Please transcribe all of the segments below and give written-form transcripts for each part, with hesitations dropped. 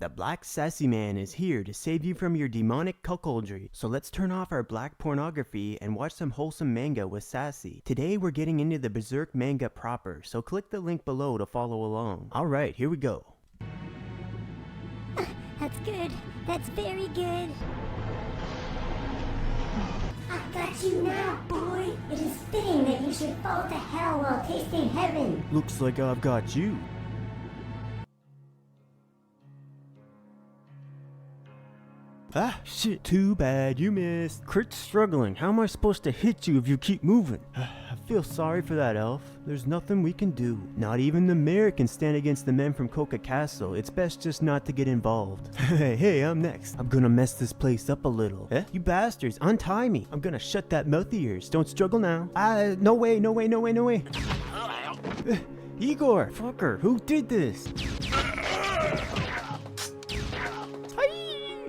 The Black Sassy Man is here to save you from your demonic cuckoldry. So let's turn off our black pornography and watch some wholesome manga with Sassy. Today we're getting into the Berserk manga proper, so click the link below to follow along. Alright, here we go. That's good. That's very good. I got you now, boy. It is fitting that you should fall to hell while tasting heaven. Looks like I've got you. Ah, shit, too bad, you missed. Crit's struggling. How am I supposed to hit you if you keep moving? I feel sorry for that elf. There's nothing we can do. Not even the mayor can stand against the men from Coca Castle. It's best just not to get involved. Hey, I'm next. I'm gonna mess this place up a little. Eh? You bastards, untie me. I'm gonna shut that mouth of yours. Don't struggle now. No way. Igor, fucker, who did this?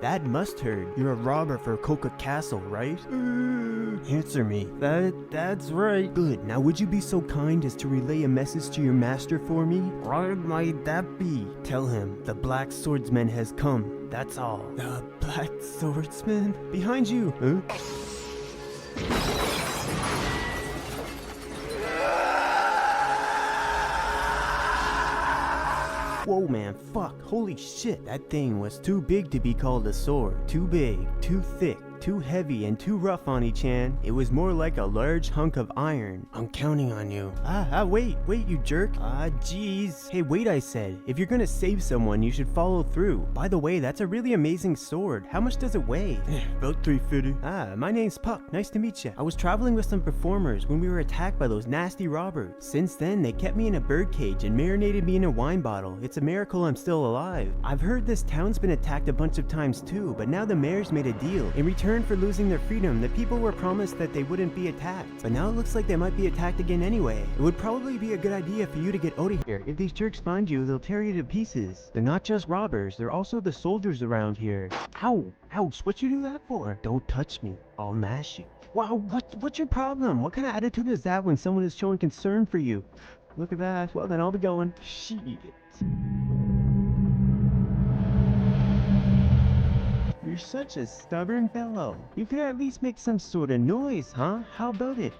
That must hurt. You're a robber for Coca Castle, right? Answer me. That's right. Good. Now would you be so kind as to relay a message to your master for me? What might that be? Tell him the Black Swordsman has come. That's all. The Black Swordsman? Behind you. Huh? Whoa man, fuck, holy shit, that thing was too big to be called a sword. Too big, too thick, too heavy, and too rough on each hand. It was more like a large hunk of iron. I'm counting on you. Wait, you jerk. Jeez. Hey, wait, I said. If you're gonna save someone, you should follow through. By the way, that's a really amazing sword. How much does it weigh? About 350. My name's Puck. Nice to meet you. I was traveling with some performers when we were attacked by those nasty robbers. Since then, they kept me in a birdcage and marinated me in a wine bottle. It's a miracle I'm still alive. I've heard this town's been attacked a bunch of times too, but now the mayor's made a deal. In return for losing their freedom, the people were promised that they wouldn't be attacked. But now it looks like they might be attacked again anyway. It would probably be a good idea for you to get out of here. If these jerks find you, they'll tear you to pieces. They're not just robbers, they're also the soldiers around here. Ow! Ouch, what you do that for? Don't touch me. I'll mash you. Wow, what's your problem? What kind of attitude is that when someone is showing concern for you? Look at that. Well then I'll be going. Shit. You're such a stubborn fellow. You could at least make some sort of noise, huh? How about it?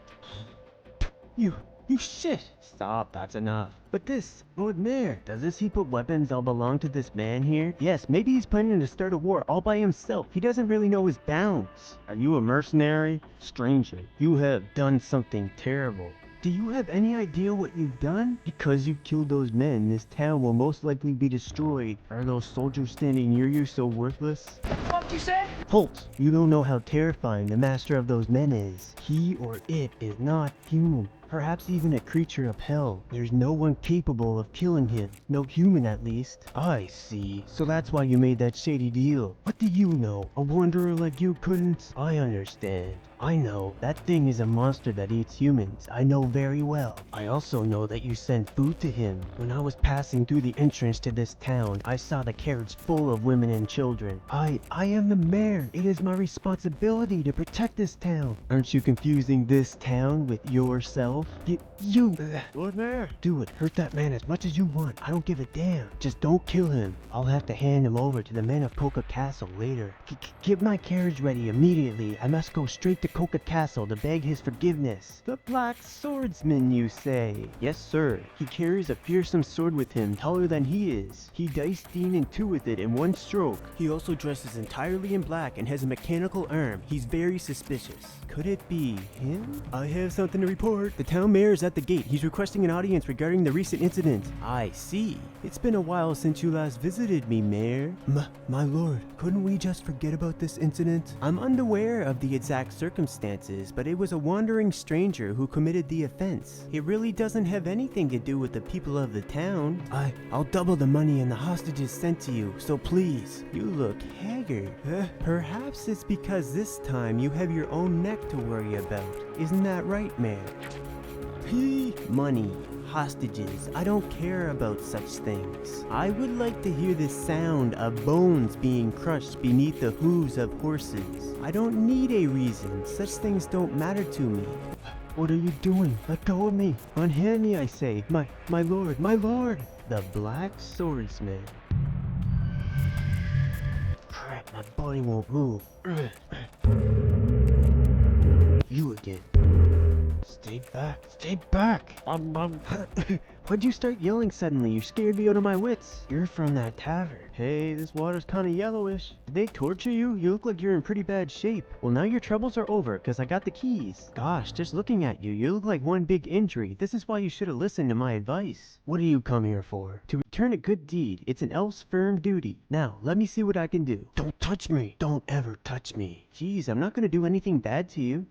You shit! Stop, that's enough. But this, Lord Mayor, does this heap of weapons all belong to this man here? Yes, maybe he's planning to start a war all by himself. He doesn't really know his bounds. Are you a mercenary? Stranger, you have done something terrible. Do you have any idea what you've done? Because you've killed those men, this town will most likely be destroyed. Are those soldiers standing near you so worthless? What you said? Halt! You don't know how terrifying the master of those men is. He or it is not human. Perhaps even a creature of hell. There's no one capable of killing him. No human, at least. I see. So that's why you made that shady deal. What do you know? A wanderer like you couldn't? I understand. I know. That thing is a monster that eats humans. I know very well. I also know that you sent food to him. When I was passing through the entrance to this town, I saw the carriage full of women and children. I am the mayor. It is my responsibility to protect this town. Aren't you confusing this town with yourself? Lord Mayor, do it. Hurt that man as much as you want. I don't give a damn. Just don't kill him. I'll have to hand him over to the men of Coca Castle later. Get my carriage ready immediately. I must go straight to Coca Castle to beg his forgiveness. The Black Swordsman, you say? Yes, sir. He carries a fearsome sword with him, taller than he is. He diced Dean in two with it in one stroke. He also dresses entirely in black and has a mechanical arm. He's very suspicious. Could it be him? I have something to report. The town mayor is at the gate. He's requesting an audience regarding the recent incident. I see. It's been a while since you last visited me, Mayor. My lord, couldn't we just forget about this incident? I'm unaware of the exact circumstances, but it was a wandering stranger who committed the offense. It really doesn't have anything to do with the people of the town. I'll double the money and the hostages sent to you, so please. You look haggard. Perhaps it's because this time you have your own neck to worry about. Isn't that right, Mayor? Money, hostages, I don't care about such things. I would like to hear the sound of bones being crushed beneath the hooves of horses. I don't need a reason. Such things don't matter to me. What are you doing? Let go of me. Unhand me, I say. My lord, my lord. The Black Swordsman. Crap, my body won't move. You again. Stay back, stay back! Why'd you start yelling suddenly? You scared me out of my wits. You're from that tavern. Hey, this water's kinda yellowish. Did they torture you? You look like you're in pretty bad shape. Well, now your troubles are over, cause I got the keys. Gosh, just looking at you, you look like one big injury. This is why you should've listened to my advice. What do you come here for? To return a good deed. It's an elf's firm duty. Now, let me see what I can do. Don't touch me. Don't ever touch me. Jeez, I'm not gonna do anything bad to you.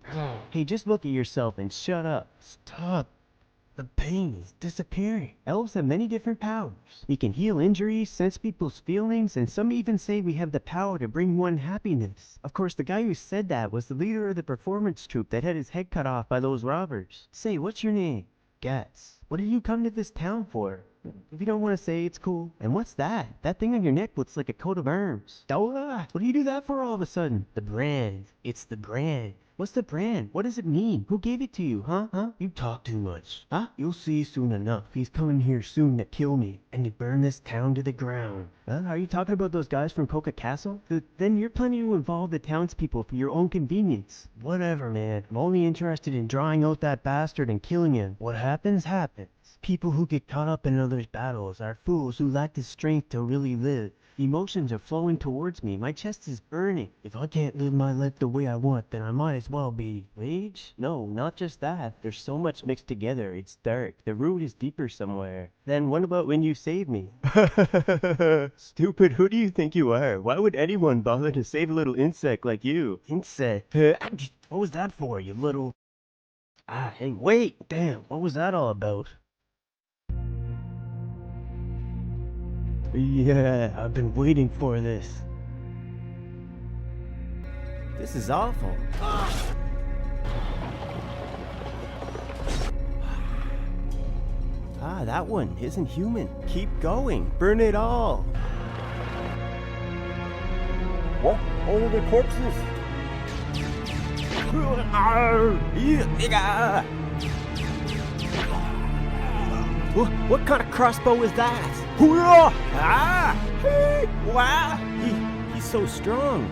Hey, just look at yourself and shut up. Stop. The pain is disappearing. Elves have many different powers. We can heal injuries, sense people's feelings, and some even say we have the power to bring one happiness. Of course, the guy who said that was the leader of the performance troupe that had his head cut off by those robbers. Say, what's your name? Gats. What did you come to this town for? If you don't want to say, it's cool. And what's that? That thing on your neck looks like a coat of arms. What do you do that for all of a sudden? The brand. It's the brand. What's the brand? What does it mean? Who gave it to you, huh? You talk too much. Huh? You'll see soon enough. He's coming here soon to kill me and to burn this town to the ground. Are you talking about those guys from Coca Castle? Then you're planning to involve the townspeople for your own convenience. Whatever, man. I'm only interested in drawing out that bastard and killing him. What happens, happens. People who get caught up in others' battles are fools who lack the strength to really live. Emotions are flowing towards me. My chest is burning. If I can't live my life the way I want, then I might as well be... Rage? No, not just that. There's so much mixed together. It's dark. The root is deeper somewhere. Then what about when you saved me? Stupid, who do you think you are? Why would anyone bother to save a little insect like you? Insect? What was that for, you little... Hey, wait! Damn, what was that all about? Yeah, I've been waiting for this. This is awful. That one isn't human. Keep going. Burn it all. What? All of the corpses? What kind of crossbow is that? He's so strong.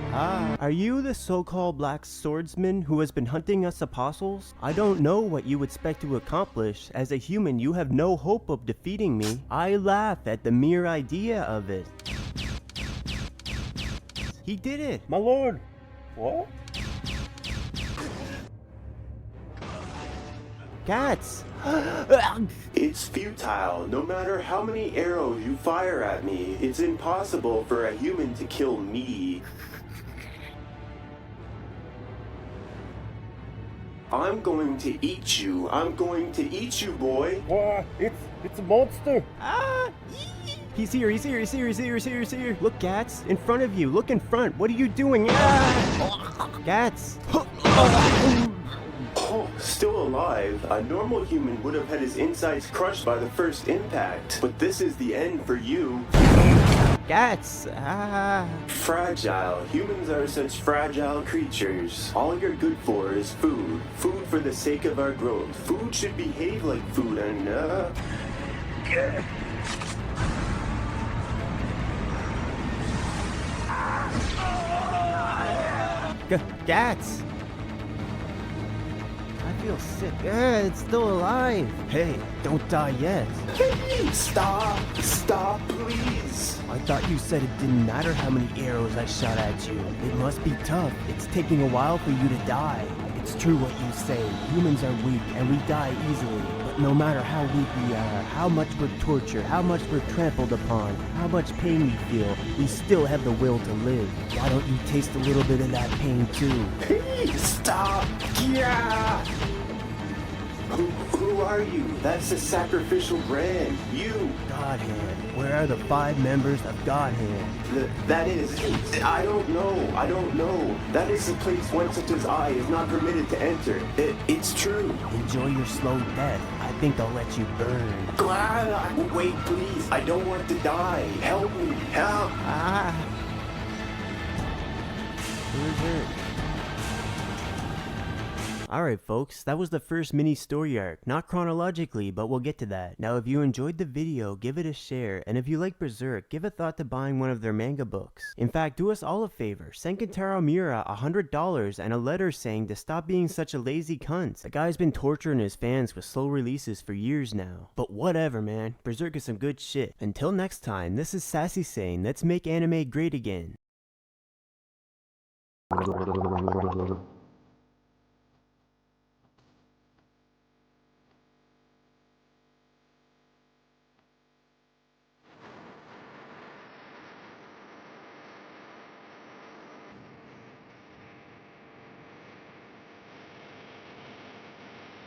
Are you the so-called black swordsman who has been hunting us apostles? I don't know what you expect to accomplish. As a human, you have no hope of defeating me. I laugh at the mere idea of it. He did it. My lord. What? Cats. It's futile. No matter how many arrows you fire at me, it's impossible for a human to kill me. I'm going to eat you. I'm going to eat you, boy. What? It's a monster. He's here. Look, Gats, in front of you. Look in front. What are you doing? Gats. Oh, still alive. A normal human would have had his insides crushed by the first impact. But this is the end for you. Gats. Fragile. Humans are such fragile creatures. All you're good for is food. Food for the sake of our growth. Food should behave like food and, Gats. I feel sick. It's still alive. Hey, don't die yet. Stop, please. I thought you said it didn't matter how many arrows I shot at you. It must be tough. It's taking a while for you to die. It's true what you say. Humans are weak and we die easily. But no matter how weak we are, how much we're tortured, how much we're trampled upon, how much pain we feel, we still have the will to live. Why don't you taste a little bit of that pain too? Please stop. Yeah. Who are you? That's the sacrificial brand. You. Godhand. Where are the 5 members of Godhand? That is... I don't know. That is the place one such as I is not permitted to enter. It's true. Enjoy your slow death. I think I'll let you burn. Wait, please. I don't want to die. Help me. Help. Who is it? Alright folks, that was the first mini story arc, not chronologically, but we'll get to that. Now if you enjoyed the video, give it a share, and if you like Berserk, give a thought to buying one of their manga books. In fact, do us all a favor, send Kentaro Miura $100 and a letter saying to stop being such a lazy cunt. The guy's been torturing his fans with slow releases for years now. But whatever man, Berserk is some good shit. Until next time, this is Sassy saying, let's make anime great again.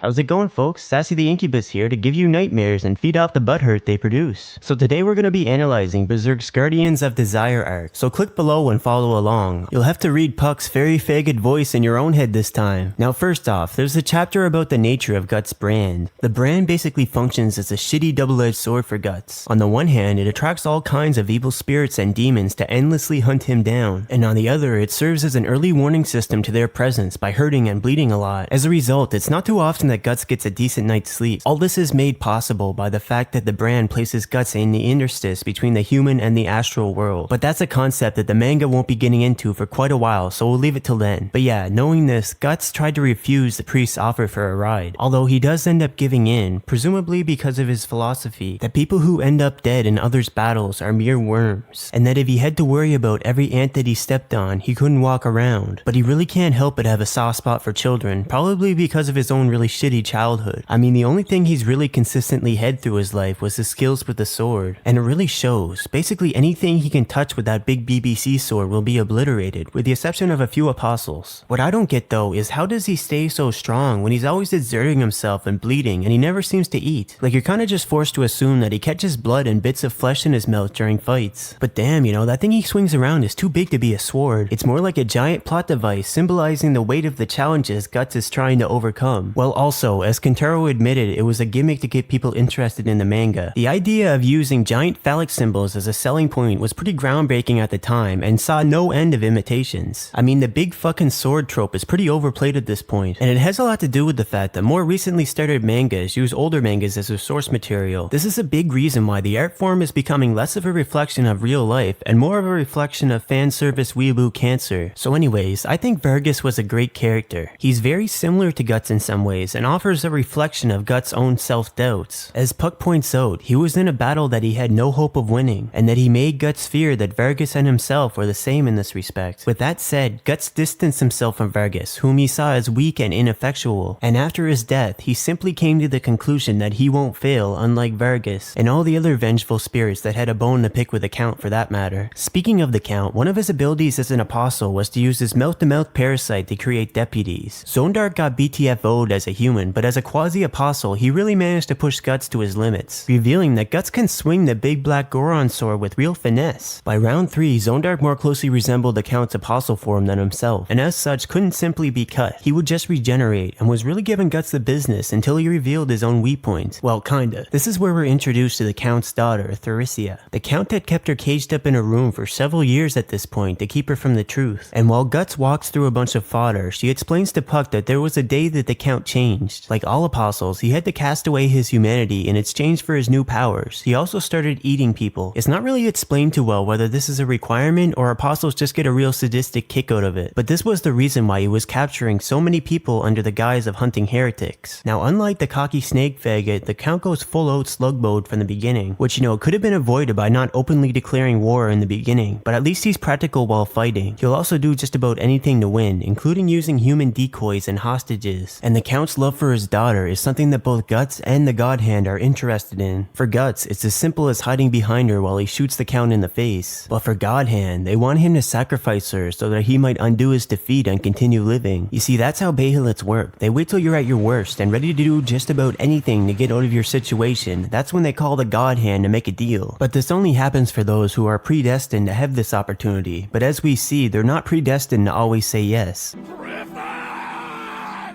How's it going folks? Sassy the Incubus here to give you nightmares and feed off the butthurt they produce. So today we're going to be analyzing Berserk's Guardians of Desire arc, so click below and follow along. You'll have to read Puck's very faggot voice in your own head this time. Now first off, there's a chapter about the nature of Guts' brand. The brand basically functions as a shitty double-edged sword for Guts. On the one hand, it attracts all kinds of evil spirits and demons to endlessly hunt him down, and on the other, it serves as an early warning system to their presence by hurting and bleeding a lot. As a result, it's not too often that Guts gets a decent night's sleep. All this is made possible by the fact that the brand places Guts in the interstice between the human and the astral world. But that's a concept that the manga won't be getting into for quite a while, so we'll leave it till then. But yeah, knowing this, Guts tried to refuse the priest's offer for a ride. Although he does end up giving in, presumably because of his philosophy that people who end up dead in others' battles are mere worms, and that if he had to worry about every ant that he stepped on, he couldn't walk around. But he really can't help but have a soft spot for children, probably because of his own really shitty childhood. I mean, the only thing he's really consistently had through his life was his skills with the sword, and it really shows. Basically anything he can touch with that big BBC sword will be obliterated, with the exception of a few apostles. What I don't get though is how does he stay so strong when he's always exerting himself and bleeding and he never seems to eat? Like, you're kinda just forced to assume that he catches blood and bits of flesh in his mouth during fights. But damn, you know, that thing he swings around is too big to be a sword. It's more like a giant plot device symbolizing the weight of the challenges Guts is trying to overcome. Well, also, as Kentaro admitted, it was a gimmick to get people interested in the manga. The idea of using giant phallic symbols as a selling point was pretty groundbreaking at the time and saw no end of imitations. I mean, the big fucking sword trope is pretty overplayed at this point, and it has a lot to do with the fact that more recently started mangas use older mangas as their source material. This is a big reason why the art form is becoming less of a reflection of real life and more of a reflection of fan service weeaboo cancer. So anyways, I think Vargas was a great character. He's very similar to Guts in some ways and offers a reflection of Guts' own self-doubts. As Puck points out, he was in a battle that he had no hope of winning, and that he made Guts fear that Vargas and himself were the same in this respect. With that said, Guts distanced himself from Vargas, whom he saw as weak and ineffectual, and after his death, he simply came to the conclusion that he won't fail, unlike Vargas, and all the other vengeful spirits that had a bone to pick with the Count for that matter. Speaking of the Count, one of his abilities as an apostle was to use his mouth-to-mouth parasite to create deputies. Zondark got BTFO'd as a human, but as a quasi-apostle, he really managed to push Guts to his limits, revealing that Guts can swing the big black Goron sword with real finesse. By round 3, Zondark more closely resembled the Count's apostle form than himself, and as such couldn't simply be cut. He would just regenerate, and was really giving Guts the business until he revealed his own weak point. Well, kinda. This is where we're introduced to the Count's daughter, Therisia. The Count had kept her caged up in a room for several years at this point to keep her from the truth, and while Guts walks through a bunch of fodder, she explains to Puck that there was a day that the Count changed. Like all apostles, he had to cast away his humanity in exchange for his new powers. He also started eating people. It's not really explained too well whether this is a requirement or apostles just get a real sadistic kick out of it, but this was the reason why he was capturing so many people under the guise of hunting heretics. Now, unlike the cocky snake faggot, the Count goes full out slug mode from the beginning, which, you know, could have been avoided by not openly declaring war in the beginning, but at least he's practical while fighting. He'll also do just about anything to win, including using human decoys and hostages. And the Count's love for his daughter is something that both Guts and the God Hand are interested in. For Guts, it's as simple as hiding behind her while he shoots the Count in the face. But for God Hand, they want him to sacrifice her so that he might undo his defeat and continue living. You see, that's how Behelites work. They wait till you're at your worst and ready to do just about anything to get out of your situation. That's when they call the God Hand to make a deal. But this only happens for those who are predestined to have this opportunity. But as we see, they're not predestined to always say yes.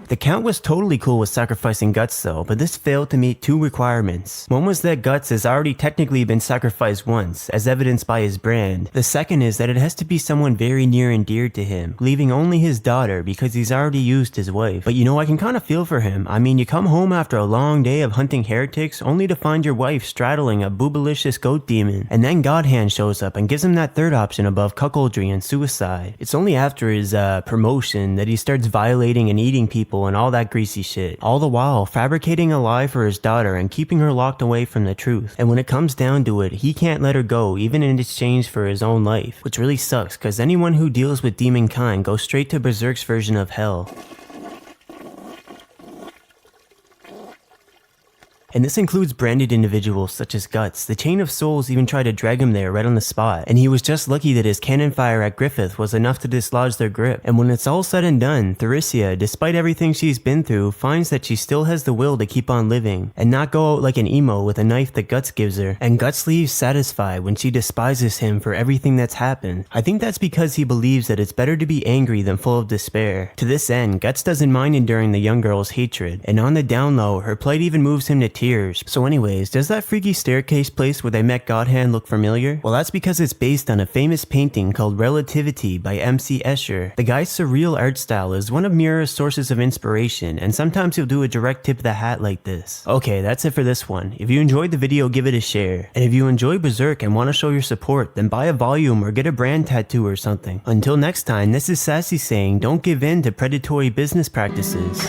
The Count was totally cool with sacrificing Guts though, but this failed to meet two requirements. One was that Guts has already technically been sacrificed once, as evidenced by his brand. The second is that it has to be someone very near and dear to him, leaving only his daughter because he's already used his wife. But you know, I can kind of feel for him. I mean, you come home after a long day of hunting heretics only to find your wife straddling a boobalicious goat demon, and then Godhand shows up and gives him that third option above cuckoldry and suicide. It's only after his promotion that he starts violating and eating people and all that greasy shit, all the while fabricating a lie for his daughter and keeping her locked away from the truth. And when it comes down to it, he can't let her go even in exchange for his own life, which really sucks because anyone who deals with demon kind goes straight to Berserk's version of hell. And this includes branded individuals such as Guts. The Chain of Souls even tried to drag him there right on the spot, and he was just lucky that his cannon fire at Griffith was enough to dislodge their grip. And when it's all said and done, Thericia, despite everything she's been through, finds that she still has the will to keep on living, and not go out like an emo with a knife that Guts gives her. And Guts leaves satisfied when she despises him for everything that's happened. I think that's because he believes that it's better to be angry than full of despair. To this end, Guts doesn't mind enduring the young girl's hatred, and on the down low, her plight even moves him to tears. So anyways, does that freaky staircase place where they met Godhand look familiar? Well, that's because it's based on a famous painting called Relativity by MC Escher. The guy's surreal art style is one of Miura's sources of inspiration, and sometimes he'll do a direct tip of the hat like this. Okay, that's it for this one. If you enjoyed the video, give it a share. And if you enjoy Berserk and want to show your support, then buy a volume or get a brand tattoo or something. Until next time, this is Sassy saying, don't give in to predatory business practices.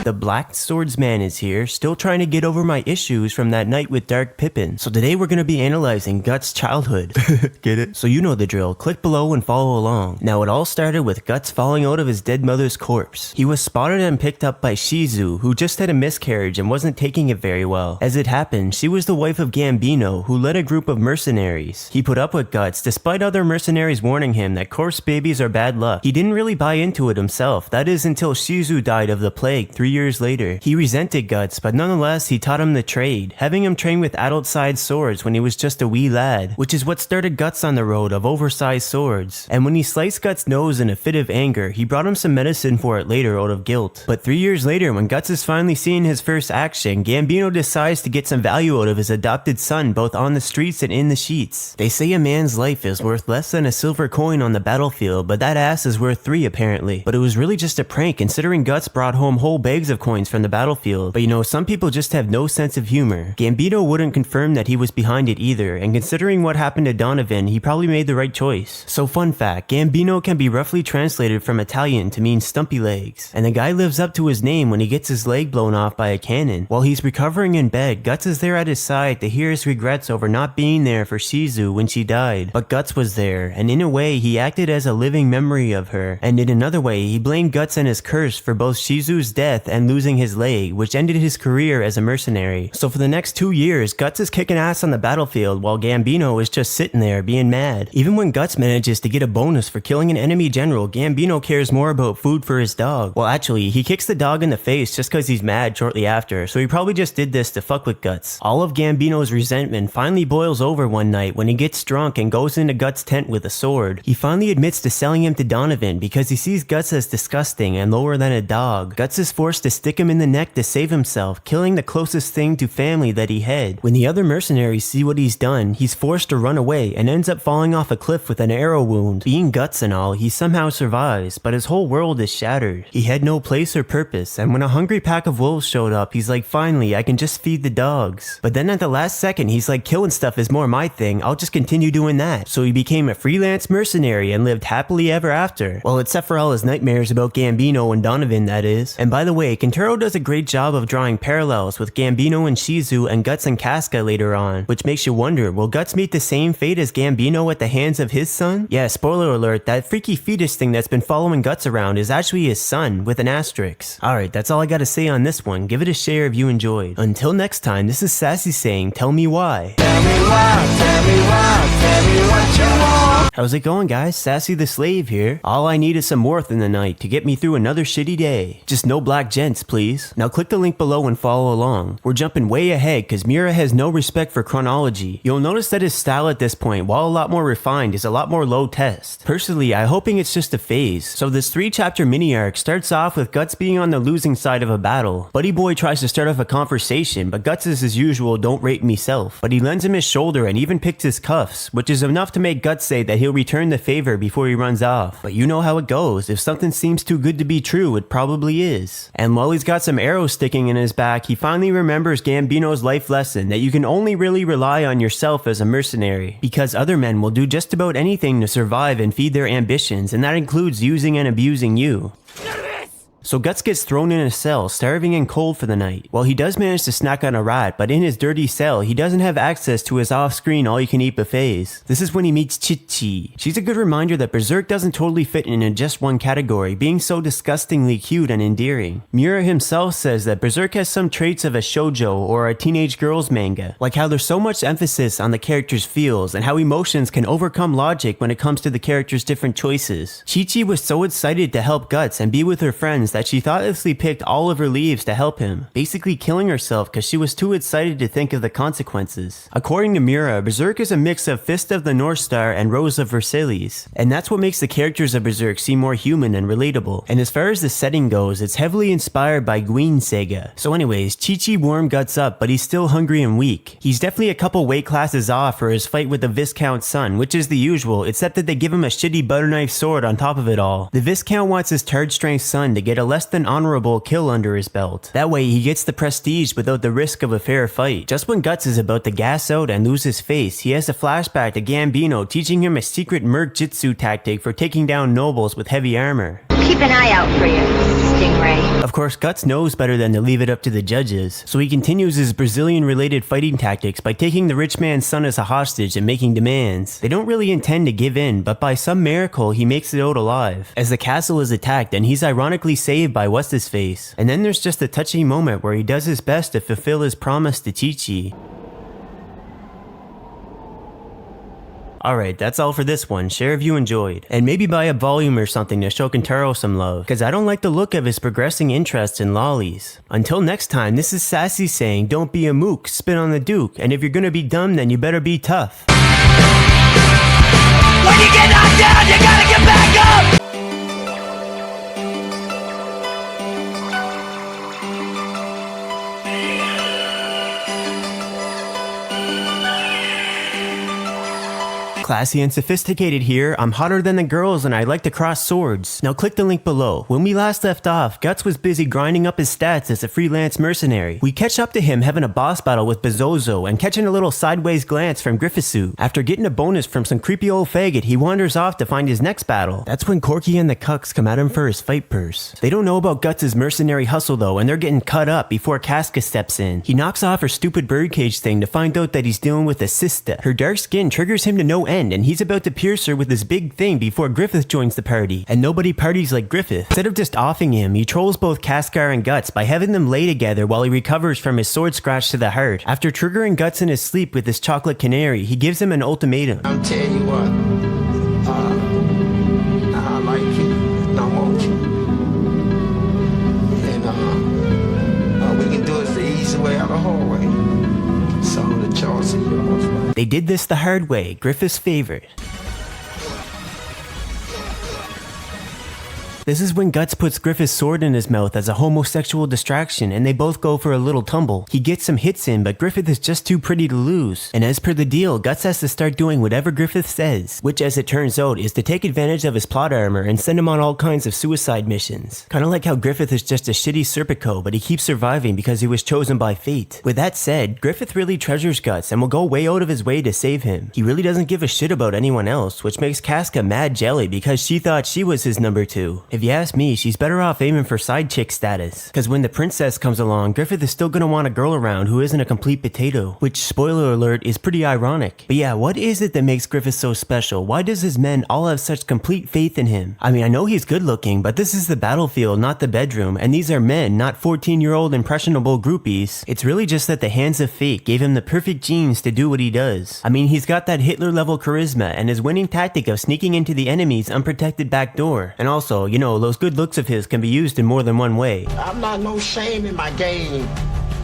The Black Swordsman is here, still trying to get over my issues from that night with Dark Pippin. So today we're gonna be analyzing Guts' childhood. Get it? So you know the drill, click below and follow along. Now it all started with Guts falling out of his dead mother's corpse. He was spotted and picked up by Shizu, who just had a miscarriage and wasn't taking it very well. As it happened, she was the wife of Gambino, who led a group of mercenaries. He put up with Guts, despite other mercenaries warning him that corpse babies are bad luck. He didn't really buy into it himself, that is until Shizu died of the plague 3 years later. He resented Guts, but nonetheless he taught him the trade, having him train with adult-sized swords when he was just a wee lad, which is what started Guts on the road of oversized swords. And when he sliced Guts' nose in a fit of anger, he brought him some medicine for it later out of guilt. But 3 years later, when Guts is finally seeing his first action, Gambino decides to get some value out of his adopted son both on the streets and in the sheets. They say a man's life is worth less than a silver coin on the battlefield, but that ass is worth 3 apparently. But it was really just a prank, considering Guts brought home whole bags of coins from the battlefield. But you know, some people just have no sense of humor. Gambino wouldn't confirm that he was behind it either, and considering what happened to Donovan, he probably made the right choice. So fun fact, Gambino can be roughly translated from Italian to mean stumpy legs, and the guy lives up to his name when he gets his leg blown off by a cannon. While he's recovering in bed, Guts is there at his side to hear his regrets over not being there for Shizu when she died. But Guts was there, and in a way he acted as a living memory of her, and in another way he blamed Guts and his curse for both Shizu's death and losing his leg, which ended his career as a mercenary. So for the next 2 years, Guts is kicking ass on the battlefield while Gambino is just sitting there being mad. Even when Guts manages to get a bonus for killing an enemy general, Gambino cares more about food for his dog. Well, actually, he kicks the dog in the face just cause he's mad shortly after, so he probably just did this to fuck with Guts. All of Gambino's resentment finally boils over one night when he gets drunk and goes into Guts' tent with a sword. He finally admits to selling him to Donovan because he sees Guts as disgusting and lower than a dog. Guts is forced to stick him in the neck to save himself, killing the closest thing to family that he had. When the other mercenaries see what he's done, he's forced to run away and ends up falling off a cliff with an arrow wound. Being Guts and all, he somehow survives, but his whole world is shattered. He had no place or purpose, and when a hungry pack of wolves showed up, he's like, finally, I can just feed the dogs. But then at the last second, he's like, killing stuff is more my thing, I'll just continue doing that. So he became a freelance mercenary and lived happily ever after. Well, except for all his nightmares about Gambino and Donovan, that is. And by the way, Kentaro does a great job of drawing parallels with Gambino and Shizu and Guts and Casca later on, which makes you wonder, will Guts meet the same fate as Gambino at the hands of his son? Yeah, spoiler alert, that freaky fetus thing that's been following Guts around is actually his son, with an asterisk. Alright, that's all I gotta say on this one. Give it a share if you enjoyed. Until next time, this is Sassy saying, tell me why. Tell me why, tell me why, tell me what you want. How's it going, guys? Sassy the Slave here. All I need is some warmth in the night to get me through another shitty day. Just no black gents, please. Now click the link below and follow along. We're jumping way ahead because Miura has no respect for chronology. You'll notice that his style at this point, while a lot more refined, is a lot more low test. Personally, I'm hoping it's just a phase. So this 3-chapter mini arc starts off with Guts being on the losing side of a battle. Buddy Boy tries to start off a conversation, but Guts is as usual don't rate meself. But he lends him his shoulder and even picks his cuffs, which is enough to make Guts say that he'll return the favor before he runs off. But you know how it goes. If something seems too good to be true, it probably is. And while he's got some arrows sticking in his back, he finally remembers Gambino's life lesson that you can only really rely on yourself as a mercenary, because other men will do just about anything to survive and feed their ambitions, and that includes using and abusing you. So Guts gets thrown in a cell, starving and cold for the night. Well, he does manage to snack on a rat, but in his dirty cell, he doesn't have access to his off-screen all-you-can-eat buffets. This is when he meets Chi-Chi. She's a good reminder that Berserk doesn't totally fit in just one category, being so disgustingly cute and endearing. Miura himself says that Berserk has some traits of a shoujo or a teenage girls manga, like how there's so much emphasis on the character's feels and how emotions can overcome logic when it comes to the character's different choices. Chi-Chi was so excited to help Guts and be with her friends that she thoughtlessly picked all of her leaves to help him, basically killing herself because she was too excited to think of the consequences. According to Miura, Berserk is a mix of Fist of the North Star and Rose of Versailles, and that's what makes the characters of Berserk seem more human and relatable. And as far as the setting goes, it's heavily inspired by Gwyn Sega. So anyways, Chi-Chi warmed Guts up, but he's still hungry and weak. He's definitely a couple weight classes off for his fight with the Viscount's son, which is the usual, except that they give him a shitty butter knife sword on top of it all. The Viscount wants his third strength son to get a less than honorable kill under his belt. That way he gets the prestige without the risk of a fair fight. Just when Guts is about to gas out and lose his face, he has a flashback to Gambino teaching him a secret merc jitsu tactic for taking down nobles with heavy armor. Keep an eye out for you, Stingray. Of course, Guts knows better than to leave it up to the judges, so he continues his Brazilian-related fighting tactics by taking the rich man's son as a hostage and making demands. They don't really intend to give in, but by some miracle, he makes it out alive, as the castle is attacked and he's ironically saved by What's-His-Face. And then there's just a touching moment where he does his best to fulfill his promise to Chi-Chi. Alright, that's all for this one. Share if you enjoyed. And maybe buy a volume or something to show Kentaro some love, cause I don't like the look of his progressing interest in lollies. Until next time, this is Sassy saying, don't be a mook, spit on the duke, and if you're gonna be dumb, then you better be tough. When you get knocked down, you gotta get back up! Classy and sophisticated here, I'm hotter than the girls and I like to cross swords. Now click the link below. When we last left off, Guts was busy grinding up his stats as a freelance mercenary. We catch up to him having a boss battle with Bezozo and catching a little sideways glance from Griffisu. After getting a bonus from some creepy old faggot, he wanders off to find his next battle. That's when Corky and the Cucks come at him for his fight purse. They don't know about Guts' mercenary hustle though, and they're getting cut up before Casca steps in. He knocks off her stupid birdcage thing to find out that he's dealing with a sister. Her dark skin triggers him to no end, and he's about to pierce her with his big thing before Griffith joins the party. And nobody parties like Griffith. Instead of just offing him, he trolls both Cascar and Guts by having them lay together while he recovers from his sword scratch to the heart. After triggering Guts in his sleep with his chocolate canary, he gives him an ultimatum. I'm telling you what, I like you, and I want you. And we can do it the easy way or the hard way. So the choice is yours, right? They did this the hard way, Griffith's favorite. This is when Guts puts Griffith's sword in his mouth as a homosexual distraction, and they both go for a little tumble. He gets some hits in, but Griffith is just too pretty to lose. And as per the deal, Guts has to start doing whatever Griffith says, which as it turns out is to take advantage of his plot armor and send him on all kinds of suicide missions. Kinda like how Griffith is just a shitty Serpico, but he keeps surviving because he was chosen by fate. With that said, Griffith really treasures Guts and will go way out of his way to save him. He really doesn't give a shit about anyone else, which makes Casca mad jelly because she thought she was his number 2. If you ask me, she's better off aiming for side chick status. Cause when the princess comes along, Griffith is still gonna want a girl around who isn't a complete potato. Which, spoiler alert, is pretty ironic. But yeah, what is it that makes Griffith so special? Why does his men all have such complete faith in him? I mean, I know he's good looking, but this is the battlefield, not the bedroom. And these are men, not 14-year-old impressionable groupies. It's really just that the hands of fate gave him the perfect genes to do what he does. I mean, he's got that Hitler-level charisma and his winning tactic of sneaking into the enemy's unprotected back door. And also, you know, those good looks of his can be used in more than one way. I'm not no shame in my game.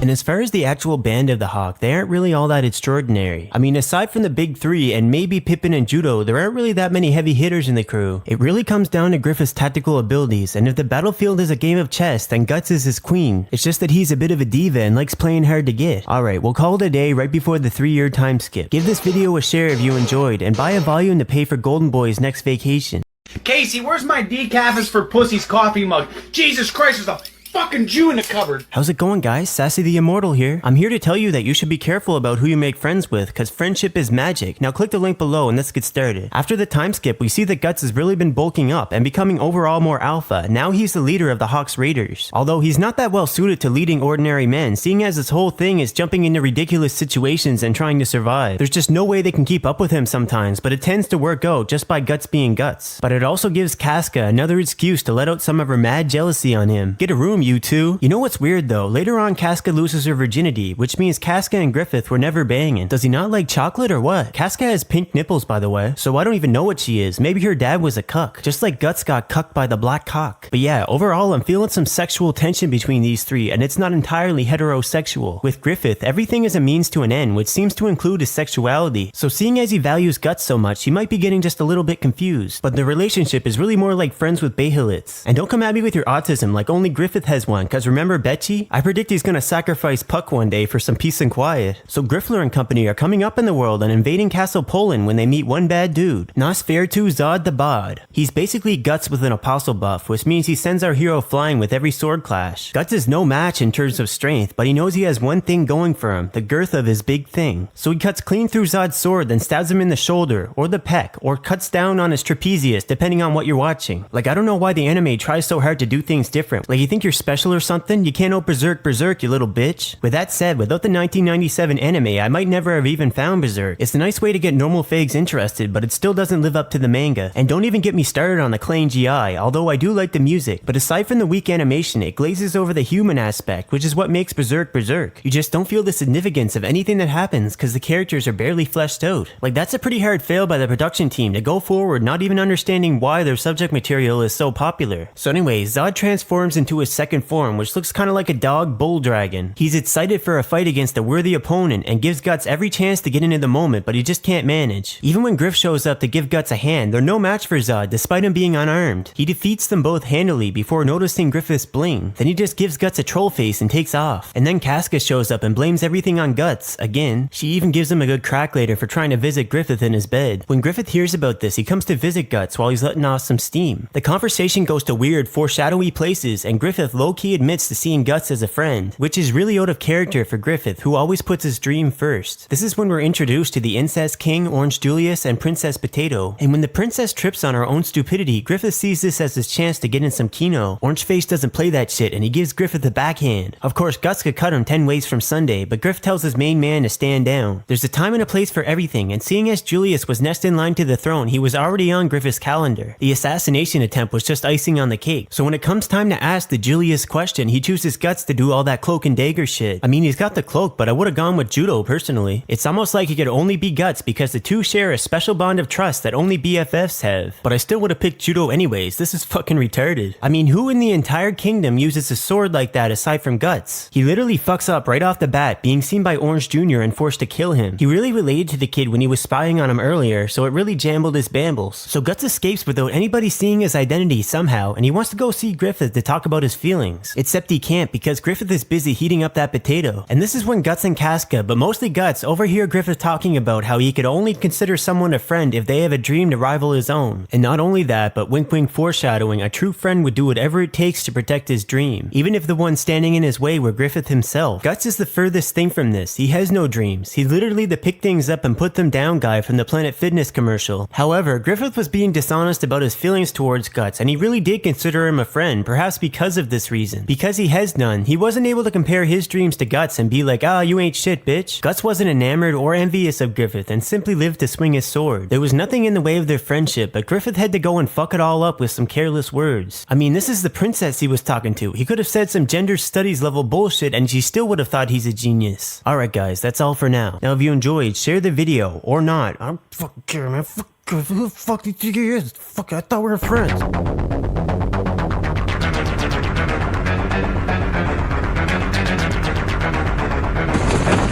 And as far as the actual band of the Hawk, they aren't really all that extraordinary. I mean, aside from the big three and maybe Pippin and Judo, there aren't really that many heavy hitters in the crew. It really comes down to Griffith's tactical abilities, and if the battlefield is a game of chess, then Guts is his queen. It's just that he's a bit of a diva and likes playing hard to get. Alright, we'll call it a day right before the 3-year time skip. Give this video a share if you enjoyed, and buy a volume to pay for Golden Boy's next vacation. Casey, where's my decaf is for Pussy's coffee mug? Jesus Christ, there's a fucking Jew in the cupboard. How's it going, guys? Sassy the Immortal here. I'm here to tell you that you should be careful about who you make friends with, cause friendship is magic. Now click the link below and let's get started. After the time skip, we see that Guts has really been bulking up and becoming overall more alpha. Now he's the leader of the Hawks Raiders. Although he's not that well suited to leading ordinary men, seeing as his whole thing is jumping into ridiculous situations and trying to survive. There's just no way they can keep up with him sometimes, but it tends to work out just by Guts being Guts. But it also gives Casca another excuse to let out some of her mad jealousy on him. Get a room, you two. You know what's weird though? Later on, Casca loses her virginity, which means Casca and Griffith were never banging. Does he not like chocolate or what? Casca has pink nipples, by the way, so I don't even know what she is. Maybe her dad was a cuck, just like Guts got cucked by the black cock. But yeah, overall, I'm feeling some sexual tension between these three, and it's not entirely heterosexual. With Griffith, everything is a means to an end, which seems to include his sexuality. So seeing as he values Guts so much, he might be getting just a little bit confused. But the relationship is really more like friends with Behilits. And don't come at me with your autism like only Griffith has one, cause remember Betchy? I predict he's gonna sacrifice Puck one day for some peace and quiet. So Griffler and company are coming up in the world and invading Castle Poland when they meet one bad dude, Nosferatu Zod the Bod. He's basically Guts with an apostle buff, which means he sends our hero flying with every sword clash. Guts is no match in terms of strength, but he knows he has one thing going for him, the girth of his big thing. So he cuts clean through Zod's sword, then stabs him in the shoulder, or the pec, or cuts down on his trapezius, depending on what you're watching. Like, I don't know why the anime tries so hard to do things different. Like, you think you're special or something? You can't know Berserk, you little bitch. With that said, without the 1997 anime, I might never have even found Berserk. It's a nice way to get normal fags interested, but it still doesn't live up to the manga. And don't even get me started on the Klein GI, although I do like the music. But aside from the weak animation, it glazes over the human aspect, which is what makes Berserk Berserk. You just don't feel the significance of anything that happens because the characters are barely fleshed out. Like, that's a pretty hard fail by the production team to go forward not even understanding why their subject material is so popular. So anyways, Zod transforms into his second form, which looks kinda like a dog bull dragon. He's excited for a fight against a worthy opponent and gives Guts every chance to get into the moment, but he just can't manage. Even when Griff shows up to give Guts a hand, they're no match for Zod despite him being unarmed. He defeats them both handily before noticing Griffith's bling. Then he just gives Guts a troll face and takes off. And then Casca shows up and blames everything on Guts again. She even gives him a good crack later for trying to visit Griffith in his bed. When Griffith hears about this, he comes to visit Guts while he's letting off some steam. The conversation goes to weird, foreshadowy places, and Griffith low-key admits to seeing Guts as a friend, which is really out of character for Griffith, who always puts his dream first. This is when we're introduced to the Incest King, Orange Julius, and Princess Potato. And when the princess trips on her own stupidity, Griffith sees this as his chance to get in some kino. Orangeface doesn't play that shit, and he gives Griffith a backhand. Of course, Guts could cut him 10 ways from Sunday, but Griff tells his main man to stand down. There's a time and a place for everything, and seeing as Julius was next in line to the throne, he was already on Griffith's calendar. The assassination attempt was just icing on the cake, so when it comes time to ask the Julius question, he chooses Guts to do all that cloak and dagger shit. I mean, he's got the cloak, but I would've gone with Judo personally. It's almost like he could only be Guts because the two share a special bond of trust that only BFFs have. But I still would've picked Judo anyways. This is fucking retarded. I mean, who in the entire kingdom uses a sword like that aside from Guts? He literally fucks up right off the bat, being seen by Orange Jr. and forced to kill him. He really related to the kid when he was spying on him earlier, so it really jambled his bambles. So Guts escapes without anybody seeing his identity somehow, and he wants to go see Griffith to talk about his feelings. feelings. Except he can't because Griffith is busy heating up that potato. And this is when Guts and Casca, but mostly Guts, overhear Griffith talking about how he could only consider someone a friend if they have a dream to rival his own. And not only that, but wink wink foreshadowing, a true friend would do whatever it takes to protect his dream, even if the one standing in his way were Griffith himself. Guts is the furthest thing from this. He has no dreams. He's literally the pick things up and put them down guy from the Planet Fitness commercial. However, Griffith was being dishonest about his feelings towards Guts, and he really did consider him a friend, perhaps because of this reason. Because he has none, he wasn't able to compare his dreams to Guts and be like, ah, you ain't shit, bitch. Guts wasn't enamored or envious of Griffith and simply lived to swing his sword. There was nothing in the way of their friendship, but Griffith had to go and fuck it all up with some careless words. I mean, this is the princess he was talking to. He could have said some gender studies level bullshit and she still would have thought he's a genius. Alright guys, that's all for now. Now if you enjoyed, share the video, or not. I don't fucking care, man. Fuck, who the fuck do you think he is? Fuck, I thought we were friends.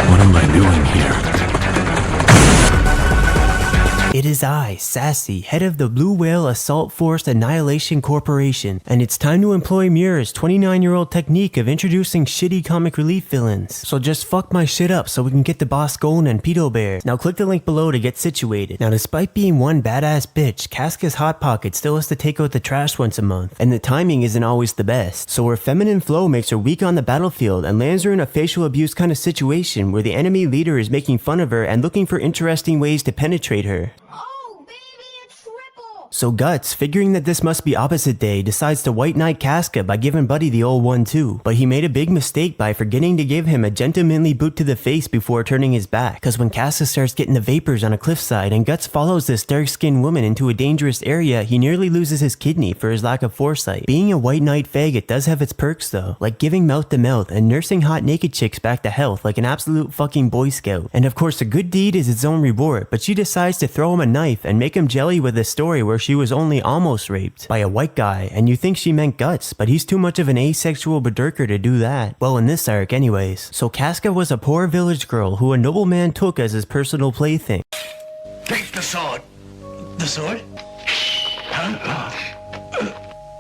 What am I doing here? It is I, Sassy, head of the Blue Whale Assault Force Annihilation Corporation, and it's time to employ Mira's 29-year-old technique of introducing shitty comic relief villains. So just fuck my shit up so we can get the boss going and Pedo Bear. Now click the link below to get situated. Now despite being one badass bitch, Casca's Hot Pocket still has to take out the trash once a month, and the timing isn't always the best. So her feminine flow makes her weak on the battlefield and lands her in a facial abuse kind of situation where the enemy leader is making fun of her and looking for interesting ways to penetrate her. So Guts, figuring that this must be opposite day, decides to white knight Casca by giving Buddy the old 1-2. But he made a big mistake by forgetting to give him a gentlemanly boot to the face before turning his back. Cause when Casca starts getting the vapors on a cliffside and Guts follows this dark-skinned woman into a dangerous area, he nearly loses his kidney for his lack of foresight. Being a white knight faggot does have its perks though, like giving mouth to mouth and nursing hot naked chicks back to health like an absolute fucking boy scout. And of course a good deed is its own reward, but she decides to throw him a knife and make him jelly with a story where she was only almost raped by a white guy, and you think she meant Guts, but he's too much of an asexual berserker to do that. Well, in this arc anyways. So Casca was a poor village girl who a nobleman took as his personal plaything. Take the sword. The sword? Huh?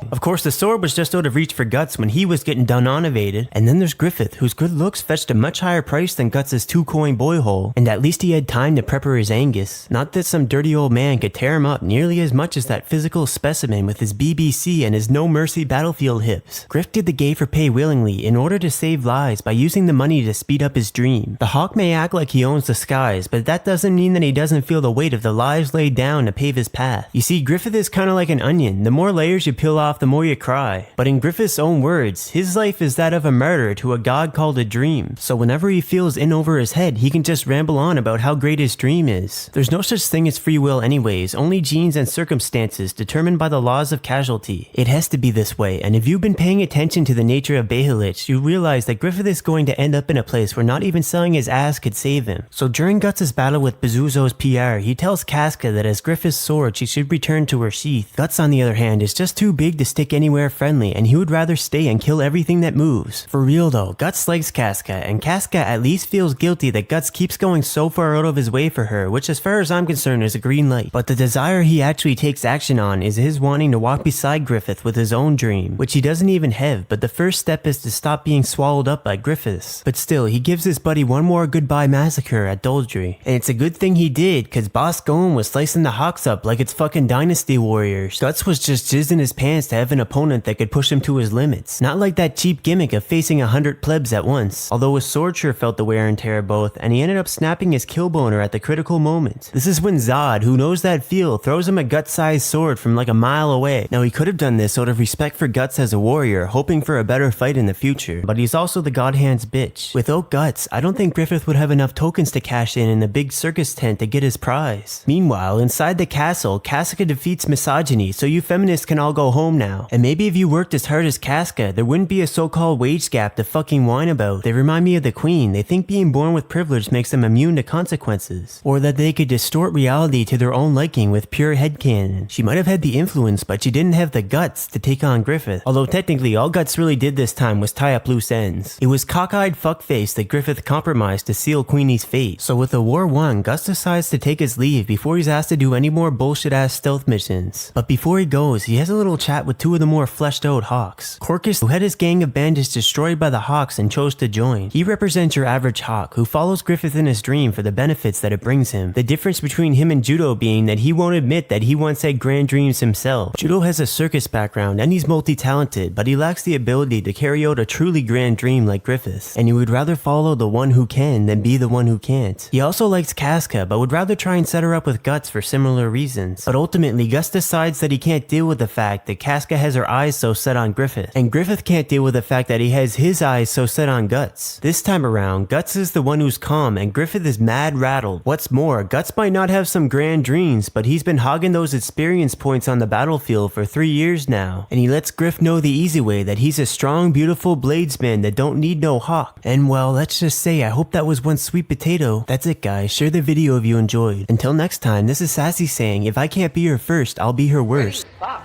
Of course, the sword was just out of reach for Guts when he was getting done-onovated. And then there's Griffith, whose good looks fetched a much higher price than Guts' 2-coin boy hole, and at least he had time to prepare his Angus. Not that some dirty old man could tear him up nearly as much as that physical specimen with his BBC and his no-mercy battlefield hips. Griff did the gay for pay willingly in order to save lives by using the money to speed up his dream. The Hawk may act like he owns the skies, but that doesn't mean that he doesn't feel the weight of the lives laid down to pave his path. You see, Griffith is kinda like an onion. The more layers you peel off, the more you cry. But in Griffith's own words, his life is that of a martyr to a god called a dream. So whenever he feels in over his head, he can just ramble on about how great his dream is. There's no such thing as free will anyways, only genes and circumstances determined by the laws of casualty. It has to be this way, and if you've been paying attention to the nature of Behelich, you realize that Griffith is going to end up in a place where not even selling his ass could save him. So during Guts' battle with Bezuzo's PR, he tells Casca that as Griffith's sword, she should return to her sheath. Guts, on the other hand, is just too big to stick anywhere friendly, and he would rather stay and kill everything that moves. For real though, Guts likes Casca, and Casca at least feels guilty that Guts keeps going so far out of his way for her, which as far as I'm concerned is a green light. But the desire he actually takes action on is his wanting to walk beside Griffith with his own dream, which he doesn't even have, but the first step is to stop being swallowed up by Griffith's. But still, he gives his buddy one more goodbye massacre at Doldry, and it's a good thing he did, cause Boss Goen was slicing the Hawks up like it's fucking Dynasty Warriors. Guts was just jizzed in his pants to have an opponent that could push him to his limits. Not like that cheap gimmick of facing 100 plebs at once, although his sword sure felt the wear and tear of both, and he ended up snapping his killboner at the critical moment. This is when Zod, who knows that feel, throws him a Guts-sized sword from like a mile away. Now he could have done this out of respect for Guts as a warrior, hoping for a better fight in the future, but he's also the God Hand's bitch. Without Guts, I don't think Griffith would have enough tokens to cash in the big circus tent to get his prize. Meanwhile, inside the castle, Casca defeats misogyny, so you feminists can all go home now. And maybe if you worked as hard as Casca, there wouldn't be a so-called wage gap to fucking whine about. They remind me of the Queen. They think being born with privilege makes them immune to consequences, or that they could distort reality to their own liking with pure headcanon. She might have had the influence, but she didn't have the guts to take on Griffith. Although technically, all Guts really did this time was tie up loose ends. It was cockeyed fuckface that Griffith compromised to seal Queenie's fate. So with the war won, Gus decides to take his leave before he's asked to do any more bullshit-ass stealth missions. But before he goes, he has a little chat with with two of the more fleshed out Hawks. Corcus, who had his gang of bandits destroyed by the Hawks and chose to join. He represents your average Hawk, who follows Griffith in his dream for the benefits that it brings him. The difference between him and Judo being that he won't admit that he once had grand dreams himself. Judo has a circus background and he's multi-talented, but he lacks the ability to carry out a truly grand dream like Griffith's, and he would rather follow the one who can than be the one who can't. He also likes Casca, but would rather try and set her up with Guts for similar reasons. But ultimately, Gus decides that he can't deal with the fact that Casca has her eyes so set on Griffith, and Griffith can't deal with the fact that he has his eyes so set on Guts. This time around, Guts is the one who's calm and Griffith is mad rattled. What's more, Guts might not have some grand dreams, but he's been hogging those experience points on the battlefield for 3 years now, and he lets Griff know the easy way that he's a strong, beautiful bladesman that don't need no Hawk. And well, let's just say I hope that was one sweet potato. That's it guys, share the video if you enjoyed. Until next time, this is Sassy saying, if I can't be her first, I'll be her worst. Fuck.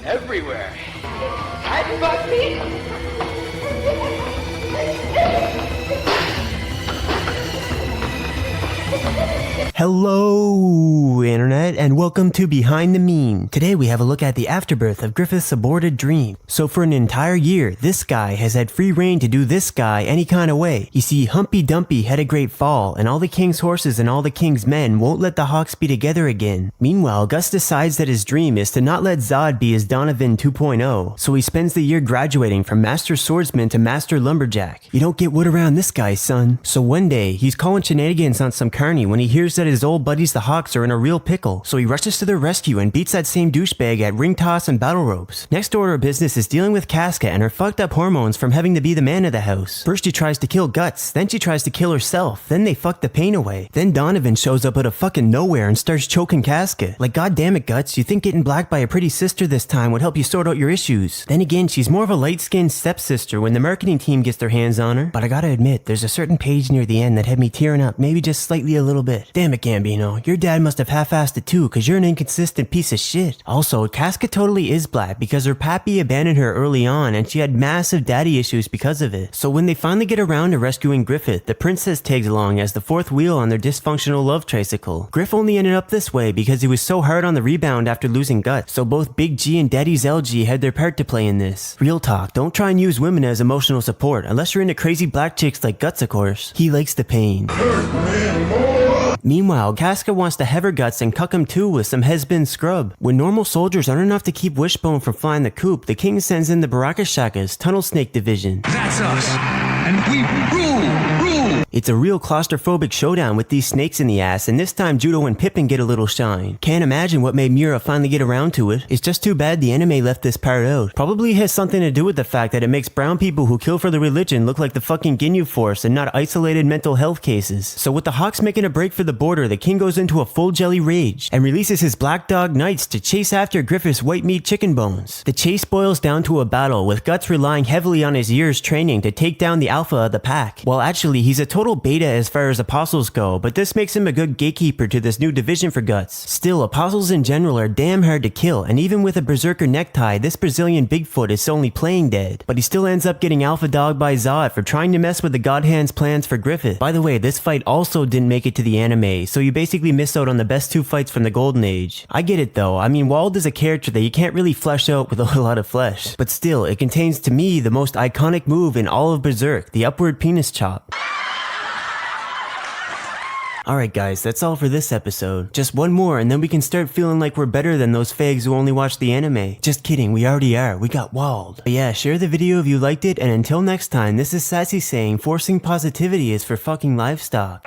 Everywhere. I'd fuck me. Hello internet and welcome to Behind the Meme. Today we have a look at the afterbirth of Griffith's aborted dream. So for an entire year, this guy has had free reign to do this guy any kind of way. You see, Humpy Dumpy had a great fall and all the king's horses and all the king's men won't let the Hawks be together again. Meanwhile, Gus decides that his dream is to not let Zod be his Donovan 2.0, so he spends the year graduating from Master Swordsman to Master Lumberjack. You don't get wood around this guy, son. So one day, he's calling shenanigans on some carny when he hears that his old buddies the Hawks are in a real pickle, so he rushes to their rescue and beats that same douchebag at ring toss and battle ropes. Next order of business is dealing with Casca and her fucked up hormones from having to be the man of the house. First she tries to kill Guts, then she tries to kill herself, then they fuck the pain away. Then Donovan shows up out of fucking nowhere and starts choking Casca. Like goddammit Guts, you think getting blacked by a pretty sister this time would help you sort out your issues. Then again, she's more of a light-skinned stepsister when the marketing team gets their hands on her. But I gotta admit, there's a certain page near the end that had me tearing up, maybe just slightly a little bit. Damn it Gambino, your dad must have half-assed it too, cause you're an inconsistent piece of shit. Also, Casca totally is black because her pappy abandoned her early on and she had massive daddy issues because of it. So when they finally get around to rescuing Griffith, the princess tags along as the fourth wheel on their dysfunctional love tricycle. Griff only ended up this way because he was so hard on the rebound after losing Guts, so both Big G and Daddy's LG had their part to play in this. Real talk, don't try and use women as emotional support, unless you're into crazy black chicks like Guts of course. He likes the pain. Meanwhile, Casca wants to have her Guts and cuck him too with some husband scrub. When normal soldiers aren't enough to keep Wishbone from flying the coop, the king sends in the Barakashaka's Tunnel Snake Division. That's us, and we rule! It's a real claustrophobic showdown with these snakes in the ass, and this time Judo and Pippin get a little shine. Can't imagine what made Mura finally get around to it. It's just too bad the anime left this part out. Probably has something to do with the fact that it makes brown people who kill for the religion look like the fucking Ginyu Force and not isolated mental health cases. So with the Hawks making a break for the border, the king goes into a full jelly rage and releases his Black Dog Knights to chase after Griffith's white meat chicken bones. The chase boils down to a battle, with Guts relying heavily on his year's training to take down the alpha of the pack. Well actually, he's a total beta as far as apostles go, but this makes him a good gatekeeper to this new division for Guts. Still, apostles in general are damn hard to kill, and even with a berserker necktie, this Brazilian Bigfoot is only playing dead. But he still ends up getting alpha dogged by Zod for trying to mess with the Godhand's plans for Griffith. By the way, this fight also didn't make it to the anime, so you basically miss out on the best two fights from the Golden Age. I get it though, I mean Wald is a character that you can't really flesh out with a lot of flesh. But still, it contains to me the most iconic move in all of Berserk, the upward penis chop. Alright guys, that's all for this episode. Just one more and then we can start feeling like we're better than those fags who only watch the anime. Just kidding, we already are, we got Wald. But yeah, share the video if you liked it, and until next time, this is Sassy saying forcing positivity is for fucking livestock.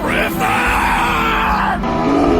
Griffith!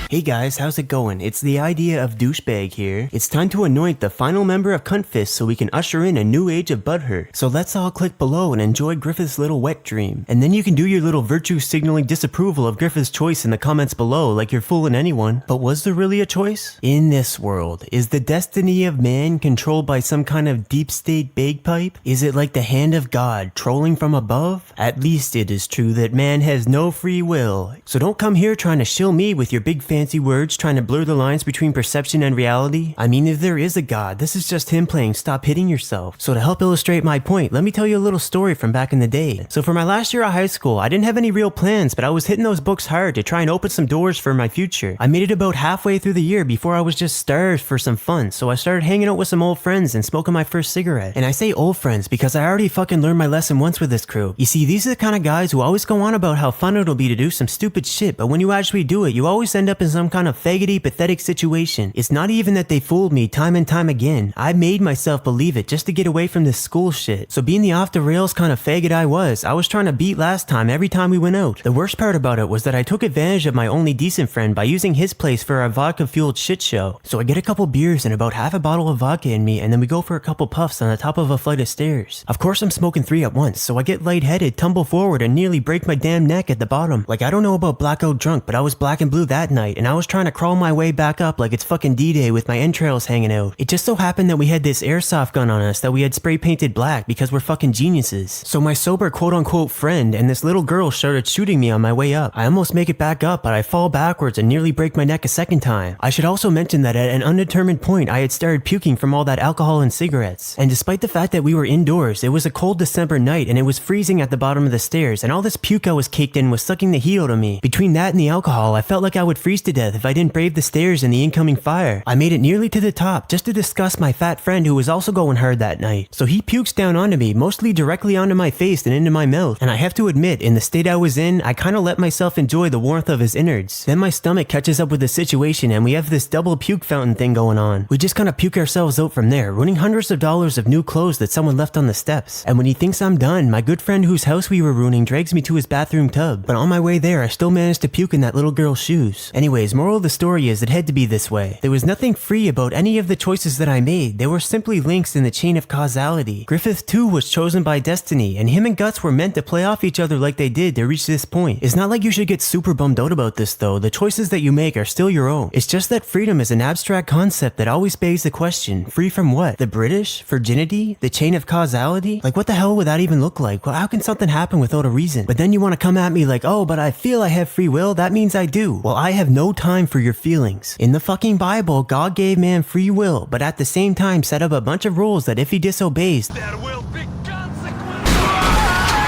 Hey guys, how's it going? It's the idea of douchebag here. It's time to anoint the final member of Cuntfist so we can usher in a new age of butthurt. So let's all click below and enjoy Griffith's little wet dream. And then you can do your little virtue signaling disapproval of Griffith's choice in the comments below like you're fooling anyone. But was there really a choice? In this world, is the destiny of man controlled by some kind of deep state bagpipe? Is it like the hand of God trolling from above? At least it is true that man has no free will. So don't come here trying to shill me with your big fancy words trying to blur the lines between perception and reality. I mean, if there is a God, this is just him playing stop hitting yourself. So to help illustrate my point, let me tell you a little story from back in the day. So for my last year of high school, I didn't have any real plans, but I was hitting those books hard to try and open some doors for my future. I made it about halfway through the year before I was just starved for some fun, so I started hanging out with some old friends and smoking my first cigarette. And I say old friends because I already fucking learned my lesson once with this crew. You see, these are the kind of guys who always go on about how fun it'll be to do some stupid shit, but when you actually do it, you always end up in some kind of faggoty, pathetic situation. It's not even that they fooled me time and time again. I made myself believe it just to get away from this school shit. So being the off the rails kind of faggot I was trying to beat last time every time we went out. The worst part about it was that I took advantage of my only decent friend by using his place for a vodka fueled shit show. So I get a couple beers and about half a bottle of vodka in me, and then we go for a couple puffs on the top of a flight of stairs. Of course I'm smoking 3 at once, so I get lightheaded, tumble forward, and nearly break my damn neck at the bottom. Like, I don't know about blackout drunk, but I was black and blue that night, and I was trying to crawl my way back up like it's fucking D-Day with my entrails hanging out. It just so happened that we had this airsoft gun on us that we had spray painted black because we're fucking geniuses. So my sober quote unquote friend and this little girl started shooting me on my way up. I almost make it back up, but I fall backwards and nearly break my neck a second time. I should also mention that at an undetermined point I had started puking from all that alcohol and cigarettes. And despite the fact that we were indoors, it was a cold December night and it was freezing at the bottom of the stairs, and all this puke I was caked in was sucking the heat out of me. Between that and the alcohol, I felt like I would freeze to death if I didn't brave the stairs and the incoming fire. I made it nearly to the top just to discuss my fat friend who was also going hard that night. So he pukes down onto me, mostly directly onto my face and into my mouth. And I have to admit, in the state I was in, I kinda let myself enjoy the warmth of his innards. Then my stomach catches up with the situation and we have this double puke fountain thing going on. We just kinda puke ourselves out from there, ruining hundreds of dollars of new clothes that someone left on the steps. And when he thinks I'm done, my good friend whose house we were ruining drags me to his bathroom tub. But on my way there, I still managed to puke in that little girl's shoes. Anyways, moral of the story is it had to be this way. There was nothing free about any of the choices that I made. They were simply links in the chain of causality. Griffith too was chosen by destiny, and him and Guts were meant to play off each other like they did to reach this point. It's not like you should get super bummed out about this though. The choices that you make are still your own. It's just that freedom is an abstract concept that always begs the question, free from what? The British? Virginity? The chain of causality? Like, what the hell would that even look like? Well, how can something happen without a reason? But then you want to come at me like, oh, but I feel I have free will, that means I do. Well, I have no time for your feelings. In the fucking Bible, God gave man free will, but at the same time set up a bunch of rules that if he disobeys, there will be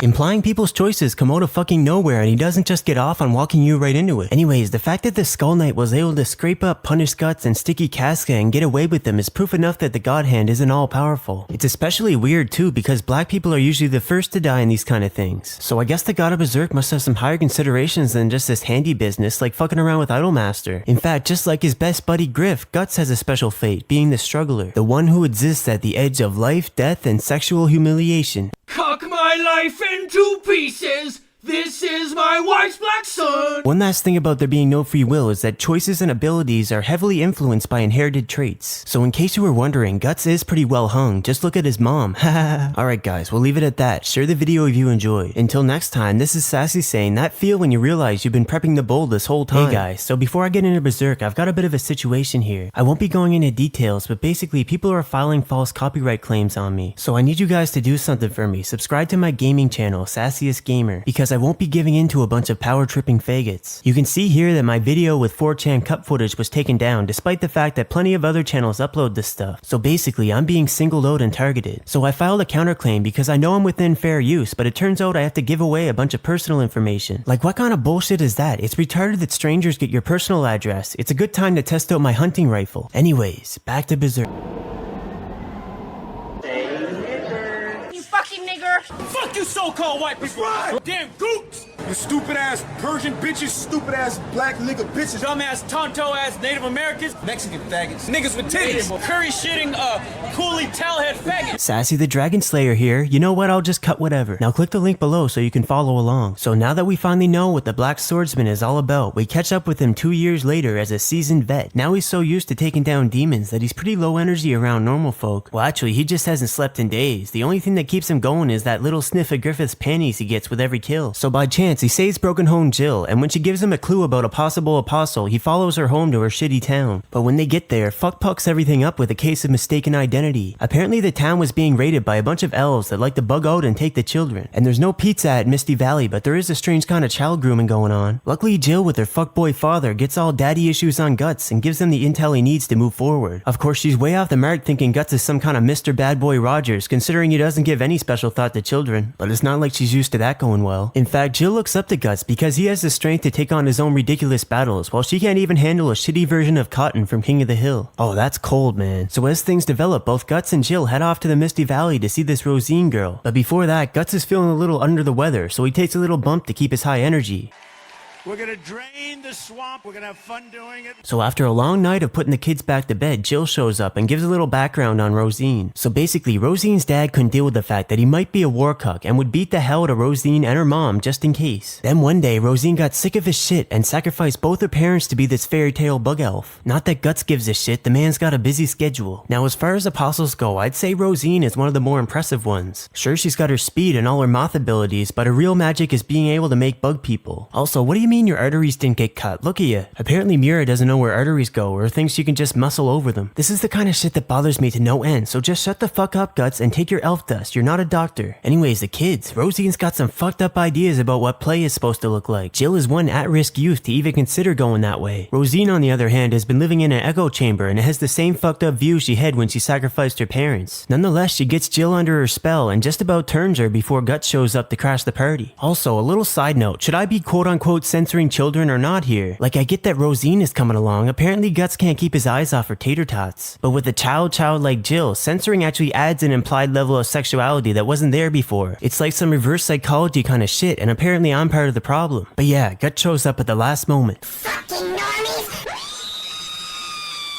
implying people's choices come out of fucking nowhere and he doesn't just get off on walking you right into it. Anyways, the fact that the Skull Knight was able to scrape up Punish Guts and Sticky Casca and get away with them is proof enough that the God Hand isn't all powerful. It's especially weird too because black people are usually the first to die in these kind of things. So I guess the God of Berserk must have some higher considerations than just this handy business like fucking around with Idolmaster. In fact, just like his best buddy Griff, Guts has a special fate, being the struggler, the one who exists at the edge of life, death, and sexual humiliation. Cock my life in 2 pieces! This is my wife's black son! One last thing about there being no free will is that choices and abilities are heavily influenced by inherited traits. So in case you were wondering, Guts is pretty well hung, just look at his mom. Alright guys, we'll leave it at that. Share the video if you enjoyed. Until next time, this is Sassy saying that feel when you realize you've been prepping the bowl this whole time. Hey guys, so before I get into Berserk, I've got a bit of a situation here. I won't be going into details, but basically people are filing false copyright claims on me. So I need you guys to do something for me. Subscribe to my gaming channel, Sassiest Gamer, because I won't be giving in to a bunch of power tripping faggots. You can see here that my video with 4chan cut footage was taken down despite the fact that plenty of other channels upload this stuff. So basically I'm being singled out and targeted. So I filed a counterclaim because I know I'm within fair use, but it turns out I have to give away a bunch of personal information. Like, what kind of bullshit is that? It's retarded that strangers get your personal address. It's a good time to test out my hunting rifle. Anyways, back to Berserk. You fucking nigger! Fuck you so-called white people! Damn gooks! You stupid ass Persian bitches, stupid ass black nigga bitches, Dumbass, tonto-ass Native Americans, Mexican faggots, niggas with titties, curry-shitting, coolie towelhead faggots. Sassy the Dragon Slayer here. You know what? I'll just cut whatever. Now click the link below so you can follow along. So now that we finally know what the Black Swordsman is all about, we catch up with him 2 years later as a seasoned vet. Now he's so used to taking down demons that he's pretty low energy around normal folk. Well, actually, he just hasn't slept in days. The only thing that keeps him going is that little sniff of Griffith's panties he gets with every kill. So by chance, he saves broken home Jill, and when she gives him a clue about a possible apostle, he follows her home to her shitty town. But when they get there, Fuck pucks everything up with a case of mistaken identity. Apparently the town was being raided by a bunch of elves that like to bug out and take the children. And there's no pizza at Misty Valley, but there is a strange kind of child grooming going on. Luckily Jill with her fuckboy father gets all daddy issues on Guts and gives them the intel he needs to move forward. Of course she's way off the mark thinking Guts is some kind of Mr. Bad Boy Rogers, considering he doesn't give any special thought to children. But it's not like she's used to that going well. In fact, Jill looks up to Guts because he has the strength to take on his own ridiculous battles, while she can't even handle a shitty version of Cotton from King of the Hill. Oh, that's cold, man. So as things develop, both Guts and Jill head off to the Misty Valley to see this Rosine girl. But before that, Guts is feeling a little under the weather, so he takes a little bump to keep his high energy. We're gonna drain the swamp. We're gonna have fun doing it. So after a long night of putting the kids back to bed, Jill shows up and gives a little background on Rosine. So basically, Rosine's dad couldn't deal with the fact that he might be a war cuck and would beat the hell out of Rosine and her mom just in case. Then one day, Rosine got sick of his shit and sacrificed both her parents to be this fairy tale bug elf. Not that Guts gives a shit, the man's got a busy schedule. Now as far as apostles go, I'd say Rosine is one of the more impressive ones. Sure, she's got her speed and all her moth abilities, but her real magic is being able to make bug people. Also, what do you mean your arteries didn't get cut? Look at you. Apparently Mira doesn't know where arteries go or thinks you can just muscle over them. This is the kind of shit that bothers me to no end, so just shut the fuck up, Guts, and take your elf dust. You're not a doctor. Anyways, the kids. Rosine's got some fucked up ideas about what play is supposed to look like. Jill is one at-risk youth to even consider going that way. Rosine, on the other hand, has been living in an echo chamber and has the same fucked up view she had when she sacrificed her parents. Nonetheless, she gets Jill under her spell and just about turns her before Guts shows up to crash the party. Also, a little side note, should I be quote-unquote censoring children or not here? Like, I get that Rosine is coming along, apparently Guts can't keep his eyes off her tater tots. But with a child like Jill, censoring actually adds an implied level of sexuality that wasn't there before. It's like some reverse psychology kind of shit, and apparently I'm part of the problem. But yeah, Guts shows up at the last moment. Fucking normies!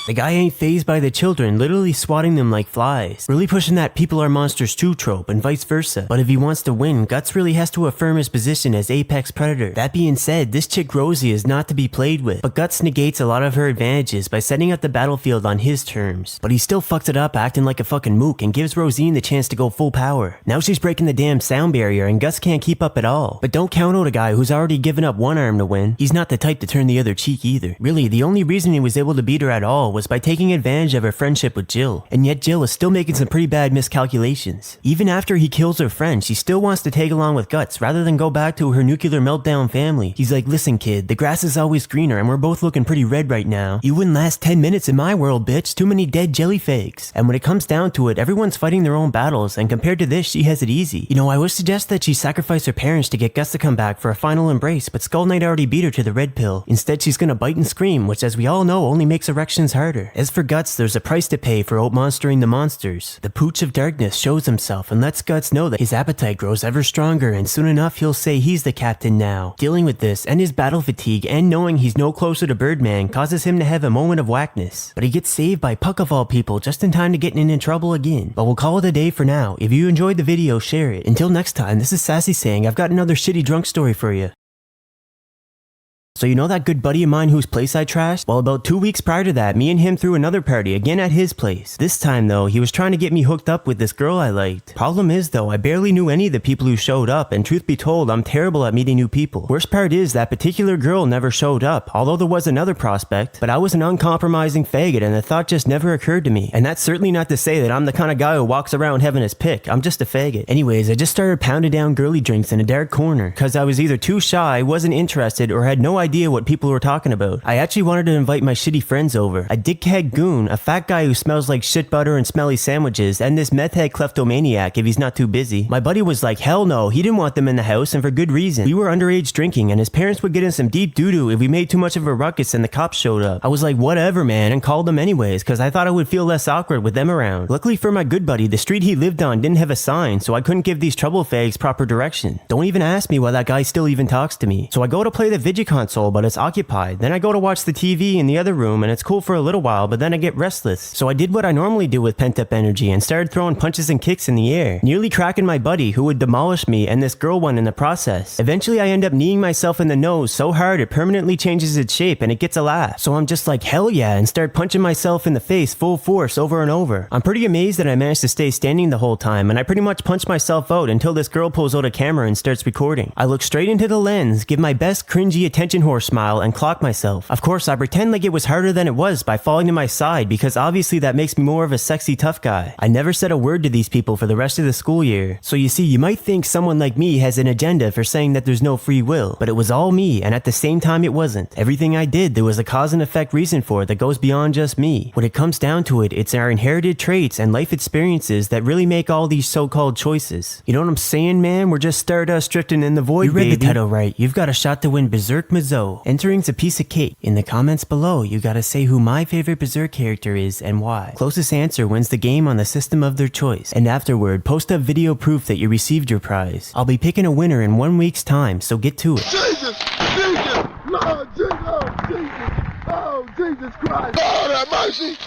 The guy ain't fazed by the children, literally swatting them like flies. Really pushing that people are monsters too trope and vice versa. But if he wants to win, Guts really has to affirm his position as apex predator. That being said, this chick Rosie is not to be played with, but Guts negates a lot of her advantages by setting up the battlefield on his terms. But he still fucks it up acting like a fucking mook and gives Rosine the chance to go full power. Now she's breaking the damn sound barrier and Guts can't keep up at all. But don't count out a guy who's already given up one arm to win. He's not the type to turn the other cheek either. Really, the only reason he was able to beat her at all was by taking advantage of her friendship with Jill. And yet Jill is still making some pretty bad miscalculations. Even after he kills her friend, she still wants to tag along with Guts rather than go back to her nuclear meltdown family. He's like, listen kid, the grass is always greener and we're both looking pretty red right now. You wouldn't last 10 minutes in my world, bitch. Too many dead jelly fakes. And when it comes down to it, everyone's fighting their own battles, and compared to this, she has it easy. You know, I would suggest that she sacrifice her parents to get Guts to come back for a final embrace, but Skull Knight already beat her to the red pill. Instead, she's gonna bite and scream, which as we all know only makes erections harder. As for Guts, there's a price to pay for out-monstering the monsters. The Pooch of Darkness shows himself and lets Guts know that his appetite grows ever stronger, and soon enough he'll say he's the captain now. Dealing with this and his battle fatigue and knowing he's no closer to Birdman causes him to have a moment of whackness. But he gets saved by Puck of all people just in time to get into trouble again. But we'll call it a day for now. If you enjoyed the video, share it. Until next time, this is Sassy saying I've got another shitty drunk story for you. So you know that good buddy of mine whose place I trashed? Well, about 2 weeks prior to that, me and him threw another party, again at his place. This time though, he was trying to get me hooked up with this girl I liked. Problem is though, I barely knew any of the people who showed up, and truth be told, I'm terrible at meeting new people. Worst part is, that particular girl never showed up, although there was another prospect, but I was an uncompromising faggot and the thought just never occurred to me. And that's certainly not to say that I'm the kind of guy who walks around having his pick, I'm just a faggot. Anyways, I just started pounding down girly drinks in a dark corner, cause I was either too shy, wasn't interested, or had no idea what people were talking about. I actually wanted to invite my shitty friends over. A dickhead goon, a fat guy who smells like shit butter and smelly sandwiches, and this meth head kleptomaniac if he's not too busy. My buddy was like, hell no, he didn't want them in the house, and for good reason. We were underage drinking, and his parents would get in some deep doo-doo if we made too much of a ruckus and the cops showed up. I was like, whatever man, and called them anyways, cause I thought I would feel less awkward with them around. Luckily for my good buddy, the street he lived on didn't have a sign, so I couldn't give these trouble fags proper direction. Don't even ask me why that guy still even talks to me. So I go to play the Vigi console, but it's occupied. Then I go to watch the TV in the other room, and it's cool for a little while, but then I get restless. So I did what I normally do with pent-up energy and started throwing punches and kicks in the air, nearly cracking my buddy who would demolish me and this girl one in the process. Eventually I end up kneeing myself in the nose so hard it permanently changes its shape and it gets a laugh. So I'm just like, hell yeah, and start punching myself in the face full force over and over. I'm pretty amazed that I managed to stay standing the whole time, and I pretty much punched myself out until this girl pulls out a camera and starts recording. I look straight into the lens, give my best cringy attention whore smile, and clock myself. Of course, I pretend like it was harder than it was by falling to my side, because obviously that makes me more of a sexy tough guy. I never said a word to these people for the rest of the school year. So you see, you might think someone like me has an agenda for saying that there's no free will, but it was all me, and at the same time it wasn't. Everything I did, there was a cause and effect reason for it that goes beyond just me. When it comes down to it, it's our inherited traits and life experiences that really make all these so-called choices. You know what I'm saying, man? We're just stardust drifting in the void, you read baby. The title right. You've got a shot to win Berserk Mazo. Entering's a piece of cake. In the comments below, you gotta say who my favorite Berserk character is and why. Closest answer wins the game on the system of their choice. And afterward, post up video proof that you received your prize. I'll be picking a winner in 1 week's time, so get to it. Jesus! Jesus! Lord Jesus! Oh, Jesus! Oh, Jesus Christ! Lord have mercy!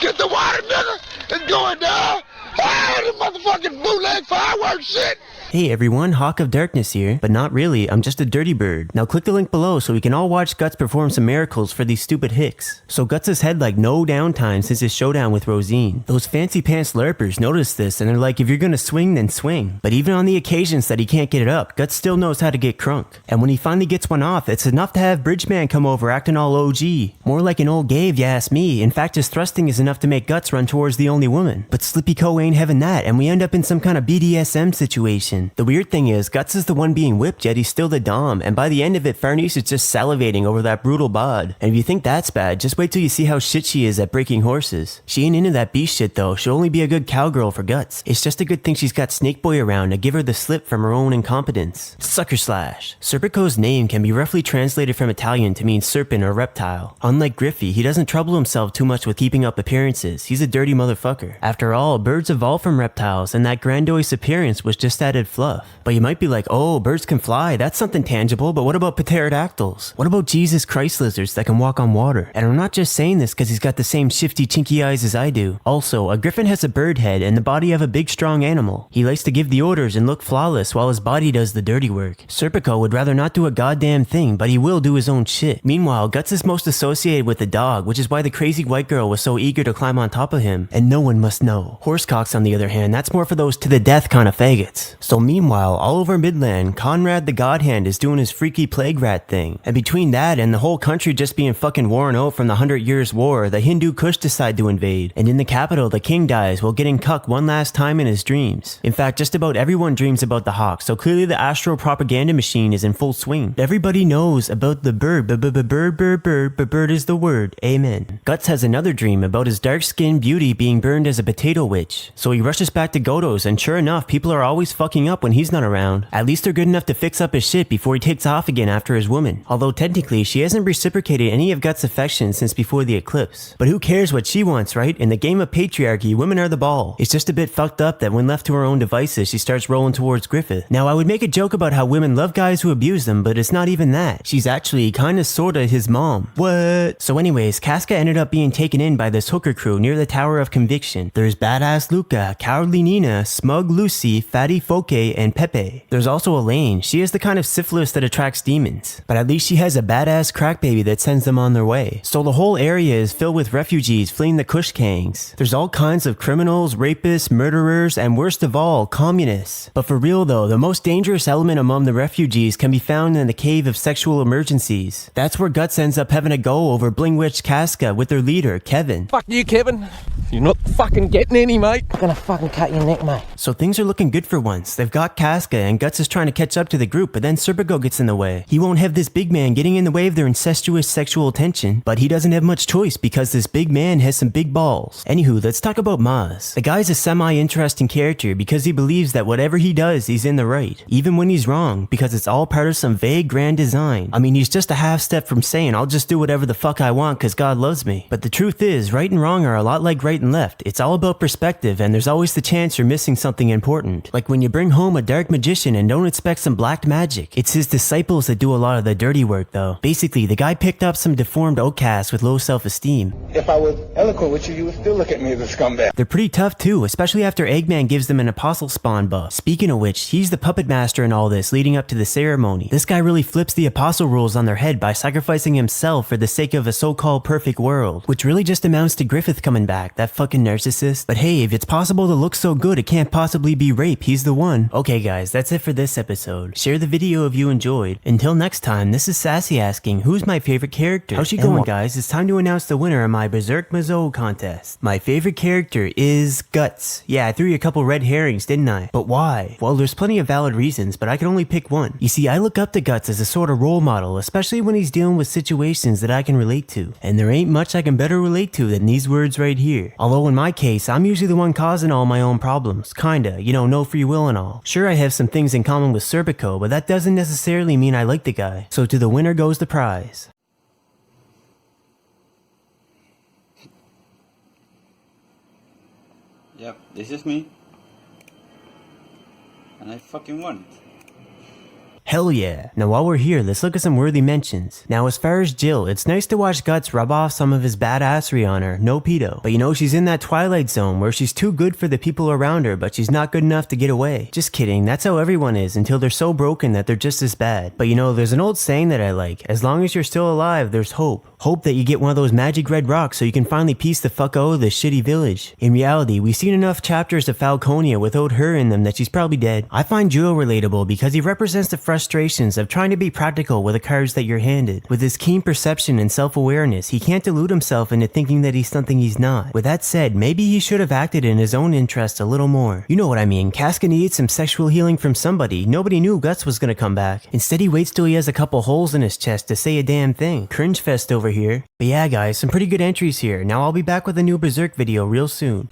Get the water, nigga! It's going down! Oh, the motherfucking bootleg fireworks shit! Hey everyone, Hawk of Darkness here, but not really, I'm just a dirty bird. Now click the link below so we can all watch Guts perform some miracles for these stupid hicks. So Guts has had like no downtime since his showdown with Rosine. Those fancy pants LARPers notice this and they're like, if you're gonna swing, then swing. But even on the occasions that he can't get it up, Guts still knows how to get crunk. And when he finally gets one off, it's enough to have Bridgeman come over acting all OG. More like an old gay if you ask me. In fact, his thrusting is enough to make Guts run towards the only woman. But Slippy Co ain't having that, and we end up in some kind of BDSM situation. The weird thing is, Guts is the one being whipped, yet he's still the dom, and by the end of it, Farnese is just salivating over that brutal bod. And if you think that's bad, just wait till you see how shit she is at breaking horses. She ain't into that beast shit though, she'll only be a good cowgirl for Guts. It's just a good thing she's got Snake Boy around to give her the slip from her own incompetence. Sucker slash. Serpico's name can be roughly translated from Italian to mean serpent or reptile. Unlike Griffey, he doesn't trouble himself too much with keeping up appearances. He's a dirty motherfucker. After all, birds evolved from reptiles, and that grandiose appearance was just added fluff. But you might be like, oh, birds can fly, that's something tangible, but what about pterodactyls? What about Jesus Christ lizards that can walk on water? And I'm not just saying this because he's got the same shifty chinky eyes as I do. Also, a griffin has a bird head and the body of a big strong animal. He likes to give the orders and look flawless while his body does the dirty work. Serpico would rather not do a goddamn thing, but he will do his own shit. Meanwhile, Guts is most associated with the dog, which is why the crazy white girl was so eager to climb on top of him, and no one must know. Horsecocks, on the other hand, that's more for those to the death kind of faggots. So meanwhile, all over Midland, Conrad the Godhand is doing his freaky plague rat thing. And between that and the whole country just being fucking worn out from the 100 Years' War, the Hindu Kush decide to invade. And in the capital, the king dies while getting cucked one last time in his dreams. In fact, just about everyone dreams about the hawk, so clearly the astral propaganda machine is in full swing. Everybody knows about the bird, bird is the word, amen. Guts has another dream about his dark-skinned beauty being burned as a potato witch. So he rushes back to Godo's, and sure enough, people are always fucking up when he's not around. At least they're good enough to fix up his shit before he takes off again after his woman. Although technically, she hasn't reciprocated any of Guts' affection since before the eclipse. But who cares what she wants, right? In the game of patriarchy, women are the ball. It's just a bit fucked up that when left to her own devices, she starts rolling towards Griffith. Now, I would make a joke about how women love guys who abuse them, but it's not even that. She's actually kinda sorta his mom. What? So anyways, Casca ended up being taken in by this hooker crew near the Tower of Conviction. There's badass Luca, cowardly Nina, smug Lucy, fatty Foke, and Pepe. There's also Elaine. She is the kind of syphilis that attracts demons. But at least she has a badass crack baby that sends them on their way. So the whole area is filled with refugees fleeing the Kush gangs. There's all kinds of criminals, rapists, murderers, and worst of all, communists. But for real though, the most dangerous element among the refugees can be found in the cave of sexual emergencies. That's where Guts ends up having a go over Bling Witch Casca with their leader, Kevin. Fuck you, Kevin. You're not fucking getting any, mate. I'm gonna fucking cut your neck, mate. So things are looking good for once. they've got Casca and Guts is trying to catch up to the group, but then Serpico gets in the way. He won't have this big man getting in the way of their incestuous sexual tension, but he doesn't have much choice because this big man has some big balls. Anywho, let's talk about Maz. The guy's a semi-interesting character because he believes that whatever he does, he's in the right, even when he's wrong, because it's all part of some vague grand design. I mean, he's just a half step from saying, I'll just do whatever the fuck I want because God loves me. But the truth is, right and wrong are a lot like right and left. It's all about perspective, and there's always the chance you're missing something important. Like when you bring home a dark magician and don't expect some black magic. It's his disciples that do a lot of the dirty work though. Basically, the guy picked up some deformed outcasts with low self-esteem. If I was eloquent with you, you would still look at me as a scumbag. They're pretty tough too, especially after Eggman gives them an apostle spawn buff. Speaking of which, he's the puppet master in all this leading up to the ceremony. This guy really flips the apostle rules on their head by sacrificing himself for the sake of a so-called perfect world, which really just amounts to Griffith coming back, that fucking narcissist. But hey, if it's possible to look so good it can't possibly be rape, he's the one. Okay guys, that's it for this episode. Share the video if you enjoyed. Until next time, this is Sassy asking, who's my favorite character? How's she going guys? It's time to announce the winner of my Berserk Mazo contest. My favorite character is Guts. Yeah, I threw you a couple red herrings, didn't I? But why? Well, there's plenty of valid reasons, but I can only pick one. You see, I look up to Guts as a sort of role model, especially when he's dealing with situations that I can relate to. And there ain't much I can better relate to than these words right here. Although in my case, I'm usually the one causing all my own problems. Kinda, you know, no free will and all. Sure, I have some things in common with Serpico, but that doesn't necessarily mean I like the guy. So to the winner goes the prize. Yep, this is me. And I fucking won it. Hell yeah. Now while we're here, let's look at some worthy mentions. Now as far as Jill, it's nice to watch Guts rub off some of his badassery on her, no pedo. But you know, she's in that twilight zone where she's too good for the people around her, but she's not good enough to get away. Just kidding, that's how everyone is until they're so broken that they're just as bad. But you know, there's an old saying that I like, as long as you're still alive, there's hope. Hope that you get one of those magic red rocks so you can finally piece the fuck out of this shitty village. In reality, we've seen enough chapters of Falconia without her in them that she's probably dead. I find Joe relatable because he represents the frustrations of trying to be practical with the cards that you're handed. With his keen perception and self-awareness, he can't delude himself into thinking that he's something he's not. With that said, maybe he should have acted in his own interest a little more. You know what I mean, Casca needed some sexual healing from somebody. Nobody knew Guts was gonna come back. Instead he waits till he has a couple holes in his chest to say a damn thing. Cringe fest over here. But yeah guys, some pretty good entries here. Now I'll be back with a new Berserk video real soon.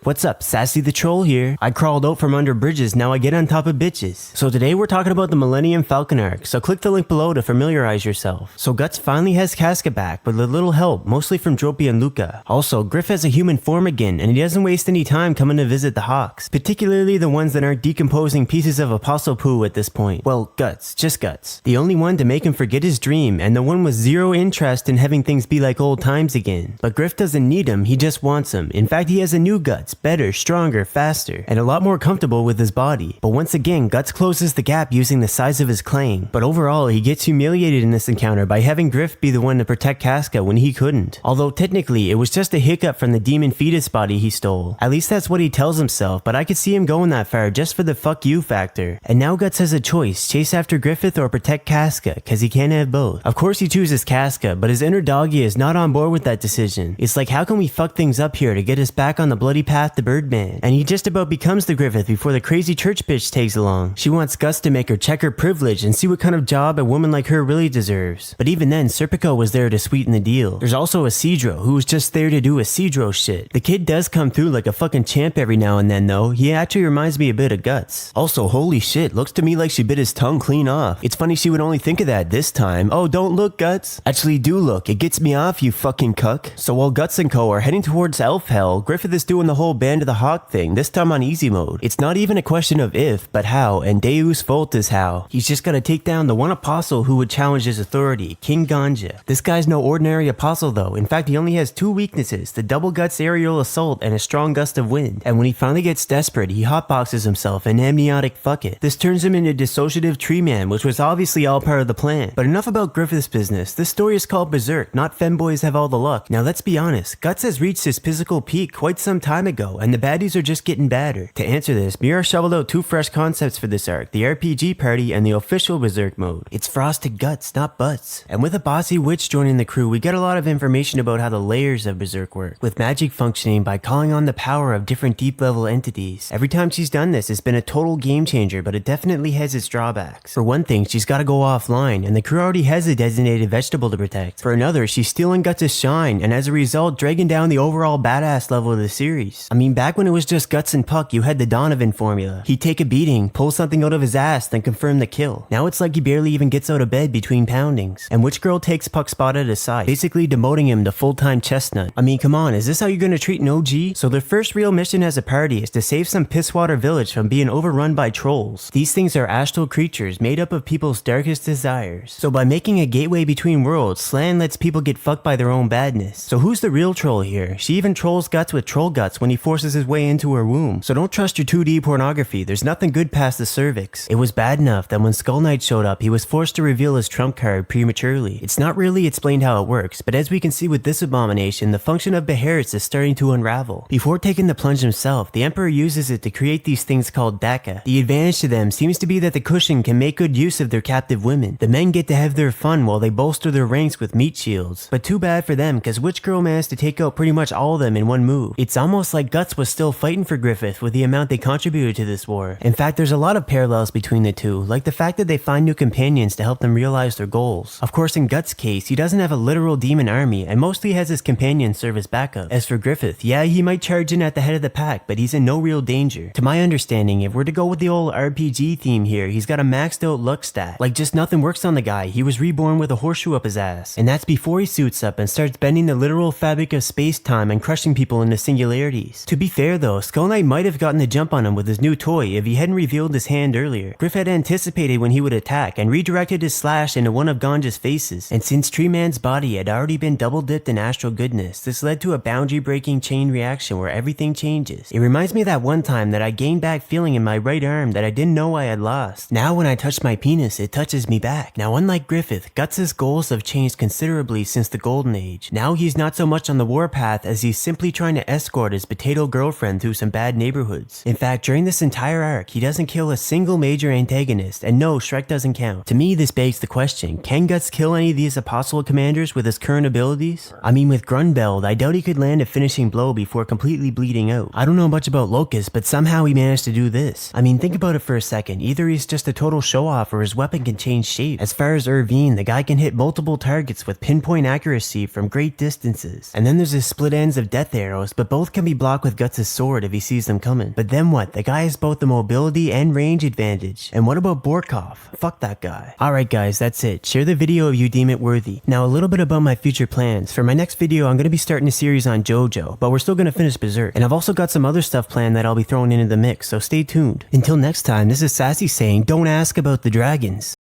What's up, Sassy the Troll here. I crawled out from under bridges, now I get on top of bitches. So today we're talking about the Millennium Falcon arc, so click the link below to familiarize yourself. So Guts finally has Casca back, but with little help, mostly from Dropey and Luca. Also, Griff has a human form again, and he doesn't waste any time coming to visit the Hawks, particularly the ones that aren't decomposing pieces of apostle poo at this point. Well, Guts, just Guts. The only one to make him forget his dream, and the one with zero interest in having things be like old times again. But Griff doesn't need him, he just wants him. In fact, he has a new Guts, better, stronger, faster, and a lot more comfortable with his body. But once again, Guts closes the gap using the size of his claim. But overall, he gets humiliated in this encounter by having Griff be the one to protect Casca when he couldn't. Although technically, it was just a hiccup from the demon fetus body he stole. At least that's what he tells himself, but I could see him going that far just for the fuck you factor. And now Guts has a choice, chase after Griffith or protect Casca, cause he can't have both. Of course he chooses Casca, but his inner doggy is not on board with that decision. It's like, how can we fuck things up here to get us back on the bloody path to Birdman? And he just about becomes the Griffith before the crazy church bitch tags along. She wants Gus to make her check her privilege and see what kind of job a woman like her really deserves. But even then, Serpico was there to sweeten the deal. There's also a Cedro, who was just there to do a Cedro shit. The kid does come through like a fucking champ every now and then though. He actually reminds me a bit of Guts. Also, holy shit, looks to me like she bit his tongue clean off. It's funny she would only think of that this time. Oh, don't look, Guts. Actually, do look. It gets me off, you fucking cuck. So while Guts and co are heading towards Elf Hell, Griffith is doing the whole Band of the Hawk thing, this time on easy mode. It's not even a question of if, but how, and Deus Vult is how. He's just gotta take down the one apostle who would challenge his authority, King Ganja. This guy's no ordinary apostle though. In fact, he only has two weaknesses, the double Guts aerial assault and a strong gust of wind. And when he finally gets desperate, he hotboxes himself an amniotic fuck it. This turns him into dissociative tree man, which was obviously all part of the plan. But enough about Griffith's business. This story is called Berserk, not femboys have all the luck. Now let's be honest, Guts has reached his physical peak quite some time ago. ago, and the baddies are just getting badder. To answer this, Miura shoveled out 2 fresh concepts for this arc, the RPG party and the official Berserk mode. It's frosted guts, not butts. And with a bossy witch joining the crew, we get a lot of information about how the layers of Berserk work, with magic functioning by calling on the power of different deep level entities. Every time she's done this, it's been a total game changer, but it definitely has its drawbacks. For one thing, she's gotta go offline, and the crew already has a designated vegetable to protect. For another, she's stealing Guts' shine, and as a result, dragging down the overall badass level of the series. I mean, back when it was just Guts and Puck, you had the Donovan formula. He'd take a beating, pull something out of his ass, then confirm the kill. Now it's like he barely even gets out of bed between poundings. And Witch Girl takes Puck's spot at his side, basically demoting him to full-time chestnut. I mean, come on, is this how you're gonna treat an OG? So their first real mission as a party is to save some Pisswater village from being overrun by trolls. These things are astral creatures made up of people's darkest desires. So by making a gateway between worlds, Slan lets people get fucked by their own badness. So who's the real troll here? She even trolls Guts with troll guts when he forces his way into her womb. So don't trust your 2D pornography, there's nothing good past the cervix. It was bad enough that when Skull Knight showed up, he was forced to reveal his trump card prematurely. It's not really explained how it works, but as we can see with this abomination, the function of Beherits is starting to unravel. Before taking the plunge himself, the Emperor uses it to create these things called Daka. The advantage to them seems to be that the cushion can make good use of their captive women. The men get to have their fun while they bolster their ranks with meat shields. But too bad for them, cause Witch Girl managed to take out pretty much all of them in one move. It's almost like Guts was still fighting for Griffith with the amount they contributed to this war. In fact, there's a lot of parallels between the two, like the fact that they find new companions to help them realize their goals. Of course, in Guts' case, he doesn't have a literal demon army and mostly has his companions serve as backup. As for Griffith, yeah, he might charge in at the head of the pack, but he's in no real danger. To my understanding, if we're to go with the old RPG theme here, he's got a maxed out luck stat. Like just nothing works on the guy, he was reborn with a horseshoe up his ass. And that's before he suits up and starts bending the literal fabric of space-time and crushing people into singularities. To be fair though, Skull Knight might have gotten the jump on him with his new toy if he hadn't revealed his hand earlier. Griff had anticipated when he would attack and redirected his slash into one of Ganja's faces. And since Tree Man's body had already been double dipped in astral goodness, this led to a boundary breaking chain reaction where everything changes. It reminds me of that one time that I gained back feeling in my right arm that I didn't know I had lost. Now when I touch my penis, it touches me back. Now unlike Griffith, Guts' goals have changed considerably since the Golden Age. Now he's not so much on the warpath as he's simply trying to escort his potato girlfriend through some bad neighborhoods. In fact, during this entire arc, he doesn't kill a single major antagonist, and no, Shrek doesn't count. To me, this begs the question, can Guts kill any of these apostle commanders with his current abilities? I mean, with Grunbeld, I doubt he could land a finishing blow before completely bleeding out. I don't know much about Locust, but somehow he managed to do this. I mean, think about it for a second, either he's just a total show-off or his weapon can change shape. As far as Irvine, the guy can hit multiple targets with pinpoint accuracy from great distances. And then there's his split ends of death arrows, but both can be blocked with Guts' sword if he sees them coming. But then what? The guy has both the mobility and range advantage. And what about Borkov? Fuck that guy. Alright guys, that's it. Share the video if you deem it worthy. Now a little bit about my future plans. For my next video, I'm going to be starting a series on JoJo, but we're still going to finish Berserk. And I've also got some other stuff planned that I'll be throwing into the mix, so stay tuned. Until next time, this is Sassy saying, don't ask about the dragons.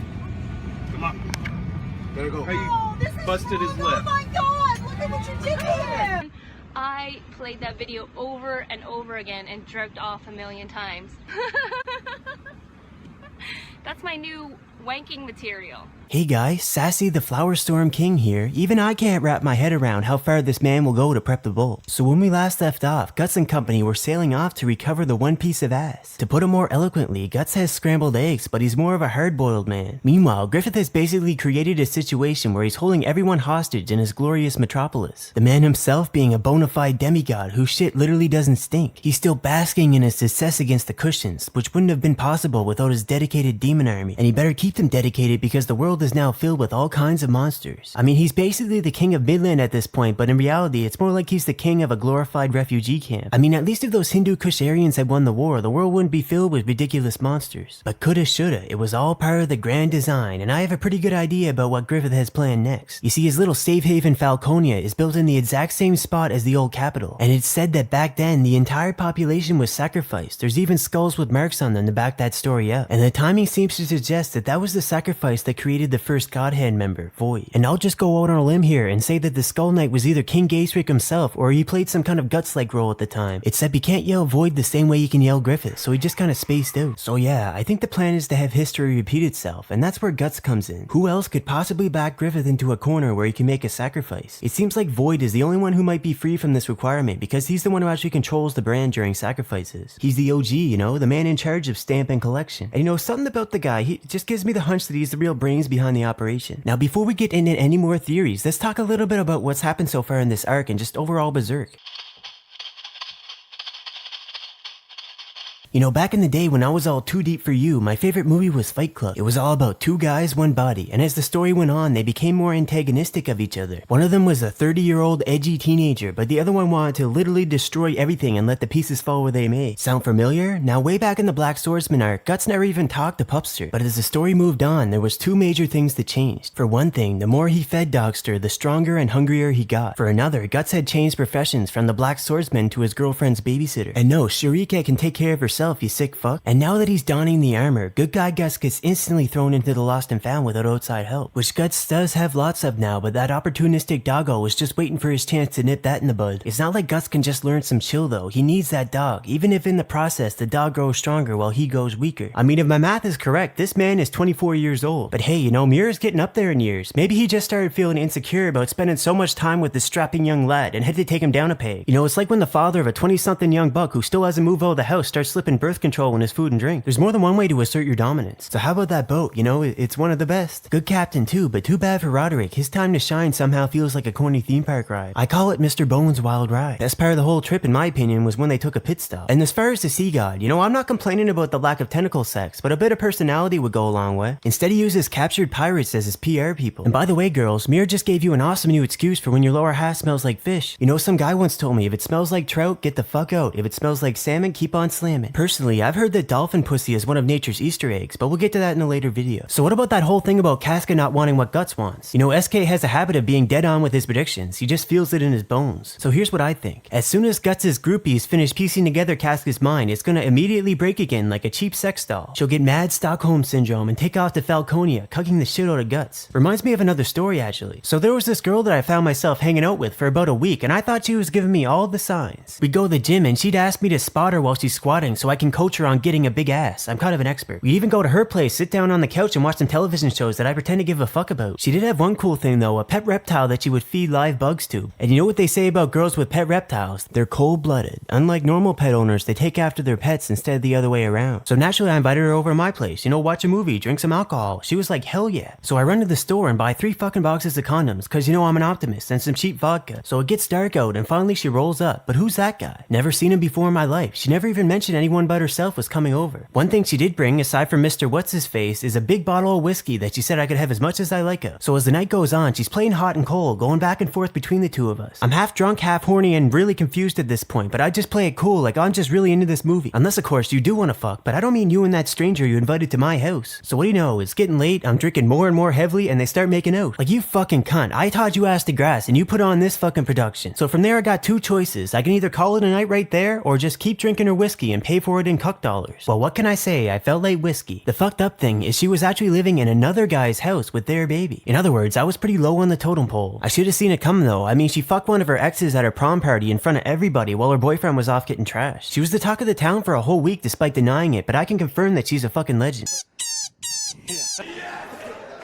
Come on. Gotta go. Oh, busted his lip. Oh my god, look at what you did to him! I played that video over and over again and jerked off a million times. That's my new wanking material. Hey guys, Sassy the Flower Storm King here. Even I can't wrap my head around how far this man will go to prep the bull. So when we last left off, Guts and company were sailing off to recover the one piece of ass. To put it more eloquently, Guts has scrambled eggs, but he's more of a hard-boiled man. Meanwhile, Griffith has basically created a situation where he's holding everyone hostage in his glorious metropolis. The man himself being a bona fide demigod whose shit literally doesn't stink. He's still basking in his success against the cushions, which wouldn't have been possible without his dedicated demon army, and he better keep them dedicated because the world is now filled with all kinds of monsters. I mean, he's basically the king of Midland at this point, but in reality, it's more like he's the king of a glorified refugee camp. I mean, at least if those Hindu Kusharians had won the war, the world wouldn't be filled with ridiculous monsters. But coulda, shoulda, it was all part of the grand design, and I have a pretty good idea about what Griffith has planned next. You see, his little safe haven Falconia is built in the exact same spot as the old capital, and it's said that back then, the entire population was sacrificed. There's even skulls with marks on them to back that story up, and the timing seems to suggest that that was the sacrifice that created the first Godhand member, Void. And I'll just go out on a limb here and say that the Skull Knight was either King Gaisric himself or he played some kind of Guts-like role at the time. Except you can't yell Void the same way you can yell Griffith, so he just kinda spaced out. So yeah, I think the plan is to have history repeat itself, and that's where Guts comes in. Who else could possibly back Griffith into a corner where he can make a sacrifice? It seems like Void is the only one who might be free from this requirement because he's the one who actually controls the brand during sacrifices. He's the OG, you know, the man in charge of stamp and collection. And you know, something about the guy, he just gives me the hunch that he's the real brains behind the operation. Now before we get into any more theories, let's talk a little bit about what's happened so far in this arc and just overall Berserk. You know, back in the day when I was all too deep for you, my favorite movie was Fight Club. It was all about two guys, one body, and as the story went on, they became more antagonistic of each other. One of them was a 30-year-old edgy teenager, but the other one wanted to literally destroy everything and let the pieces fall where they may. Sound familiar? Now way back in the Black Swordsman arc, Guts never even talked to Pupster, but as the story moved on, there was two major things that changed. For one thing, the more he fed Dogster, the stronger and hungrier he got. For another, Guts had changed professions from the Black Swordsman to his girlfriend's babysitter. And no, Sharika can take care of herself, you sick fuck. And now that he's donning the armor, good guy Guts gets instantly thrown into the lost and found without outside help, which Guts does have lots of now, but that opportunistic doggo was just waiting for his chance to nip that in the bud. It's not like Guts can just learn some chill though, he needs that dog, even if in the process the dog grows stronger while he goes weaker. I mean, if my math is correct, this man is 24 years old, but hey, you know, Miura's getting up there in years. Maybe he just started feeling insecure about spending so much time with this strapping young lad and had to take him down a peg. You know, it's like when the father of a 20-something young buck who still hasn't moved out of the house starts slipping birth control in his food and drink. There's more than one way to assert your dominance. So how about that boat? You know, it's one of the best. Good captain too, but too bad for Roderick. His time to shine somehow feels like a corny theme park ride. I call it Mr. Bones' Wild Ride. Best part of the whole trip in my opinion was when they took a pit stop. And as far as the sea god, you know, I'm not complaining about the lack of tentacle sex, but a bit of personality would go a long way. Instead he uses captured pirates as his PR people. And by the way girls, Mir just gave you an awesome new excuse for when your lower half smells like fish. You know, some guy once told me if it smells like trout, get the fuck out. If it smells like salmon, keep on slamming. Personally, I've heard that dolphin pussy is one of nature's Easter eggs, but we'll get to that in a later video. So what about that whole thing about Casca not wanting what Guts wants? You know, SK has a habit of being dead on with his predictions. He just feels it in his bones. So here's what I think. As soon as Guts' groupies finish piecing together Casca's mind, it's gonna immediately break again like a cheap sex doll. She'll get mad Stockholm syndrome and take off to Falconia, cucking the shit out of Guts. Reminds me of another story actually. So there was this girl that I found myself hanging out with for about a week, and I thought she was giving me all the signs. We'd go to the gym and she'd ask me to spot her while she's squatting so I can coach her on getting a big ass. I'm kind of an expert. We'd even go to her place, sit down on the couch and watch some television shows that I pretend to give a fuck about. She did have one cool thing though, a pet reptile that she would feed live bugs to. And you know what they say about girls with pet reptiles? They're cold-blooded. Unlike normal pet owners, they take after their pets instead of the other way around. So naturally I invited her over to my place, you know, watch a movie, drink some alcohol. She was like, hell yeah. So I run to the store and buy 3 fucking boxes of condoms, cause you know I'm an optimist, and some cheap vodka. So it gets dark out and finally she rolls up. But who's that guy? Never seen him before in my life. She never even mentioned anyone but herself was coming over. One thing she did bring, aside from Mr. What's-His-Face, is a big bottle of whiskey that she said I could have as much as I like of. So as the night goes on, she's playing hot and cold, going back and forth between the two of us. I'm half drunk, half horny, and really confused at this point, but I just play it cool, like I'm just really into this movie. Unless of course you do want to fuck, but I don't mean you and that stranger you invited to my house. So what do you know, it's getting late, I'm drinking more and more heavily, and they start making out. Like, you fucking cunt, I taught you ass to grass, and you put on this fucking production. So from there I got 2 choices. I can either call it a night right there, or just keep drinking her whiskey and pay for it in cuck dollars. Well, what can I say, I felt like whiskey. The fucked up thing is she was actually living in another guy's house with their baby. In other words, I was pretty low on the totem pole. I should have seen it come though. I mean, she fucked one of her exes at her prom party in front of everybody while her boyfriend was off getting trashed. She was the talk of the town for a whole week despite denying it, but I can confirm that she's a fucking legend.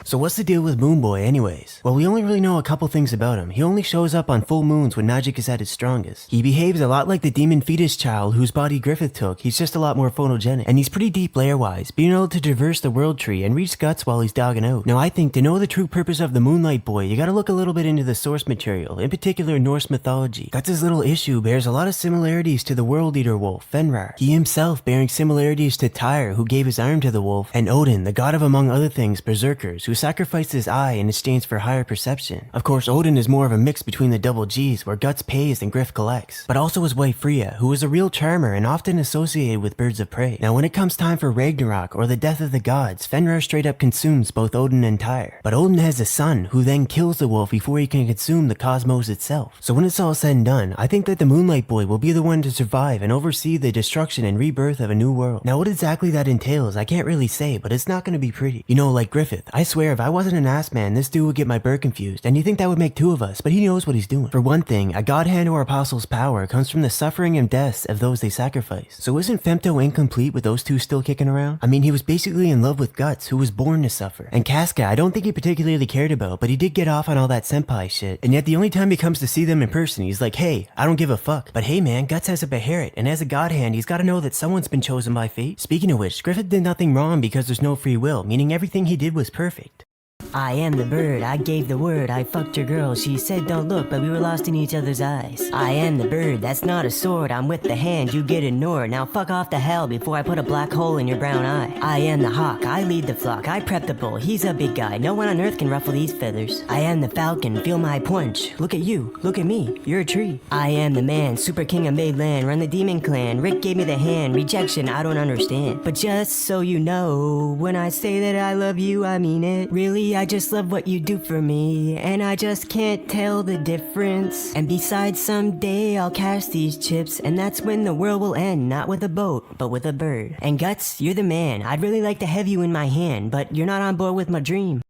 So what's the deal with Moon Boy anyways? Well, we only really know a couple things about him. He only shows up on full moons when magic is at its strongest. He behaves a lot like the demon fetus child whose body Griffith took. He's just a lot more photogenic. And he's pretty deep layer-wise, being able to traverse the world tree and reach Guts while he's dogging out. Now I think to know the true purpose of the Moonlight Boy, you gotta look a little bit into the source material, in particular Norse mythology. Guts' little issue bears a lot of similarities to the World Eater wolf, Fenrir. He himself bearing similarities to Tyr, who gave his arm to the wolf, and Odin, the god of among other things, berserkers, who sacrificed his eye in exchange for higher perception. Of course, Odin is more of a mix between the double G's, where Guts pays and Griff collects, but also his wife Freya, who is a real charmer and often associated with birds of prey. Now when it comes time for Ragnarok or the death of the gods, Fenrir straight up consumes both Odin and Tyr. But Odin has a son who then kills the wolf before he can consume the cosmos itself. So when it's all said and done, I think that the Moonlight Boy will be the one to survive and oversee the destruction and rebirth of a new world. Now what exactly that entails, I can't really say, but it's not going to be pretty. You know, like Griffith, I swear swear if I wasn't an ass man, this dude would get my bird confused, and you think that would make two of us, but he knows what he's doing. For one thing, a god hand or apostle's power comes from the suffering and deaths of those they sacrifice. So isn't Femto incomplete with those two still kicking around? I mean, he was basically in love with Guts, who was born to suffer. And Casca, I don't think he particularly cared about, but he did get off on all that senpai shit. And yet the only time he comes to see them in person, he's like, hey, I don't give a fuck. But hey man, Guts has a Beharit, and as a god hand, he's gotta know that someone's been chosen by fate. Speaking of which, Griffith did nothing wrong because there's no free will, meaning everything he did was perfect. I am the bird, I gave the word, I fucked your girl, she said don't look, but we were lost in each other's eyes. I am the bird, that's not a sword, I'm with the hand, you get ignored, now fuck off to hell before I put a black hole in your brown eye. I am the hawk, I lead the flock, I prep the bull, he's a big guy, no one on earth can ruffle these feathers. I am the falcon, feel my punch, look at you, look at me, you're a tree. I am the man, super king of Maidland, run the demon clan, Rick gave me the hand, rejection I don't understand. But just so you know, when I say that I love you, I mean it. Really, I just love what you do for me, and I just can't tell the difference. And besides, someday I'll cash these chips, and that's when the world will end, not with a boat, but with a bird. And Guts, you're the man, I'd really like to have you in my hand, but you're not on board with my dream.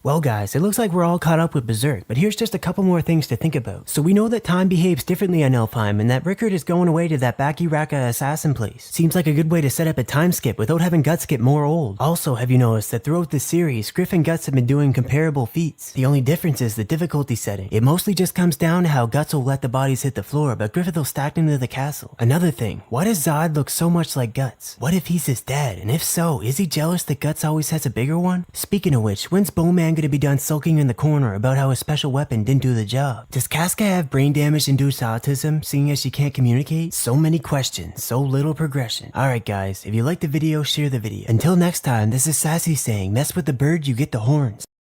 Well guys, it looks like we're all caught up with Berserk, but here's just a couple more things to think about. So we know that time behaves differently on Elfheim, and that Rickard is going away to that Baki Raka assassin place. Seems like a good way to set up a time skip without having Guts get more old. Also, have you noticed that throughout this series, Griff and Guts have been doing comparable feats? The only difference is the difficulty setting. It mostly just comes down to how Guts will let the bodies hit the floor, but Griffith will stack them to the castle. Another thing, why does Zod look so much like Guts? What if he's his dad? And if so, is he jealous that Guts always has a bigger one? Speaking of which, when's Bowman gonna be done sulking in the corner about how his special weapon didn't do the job? Does Casca have brain damage induced autism, seeing as she can't communicate? So many questions, so little progression. Alright guys, if you liked the video, share the video. Until next time, this is Sassy saying, mess with the bird, you get the horns.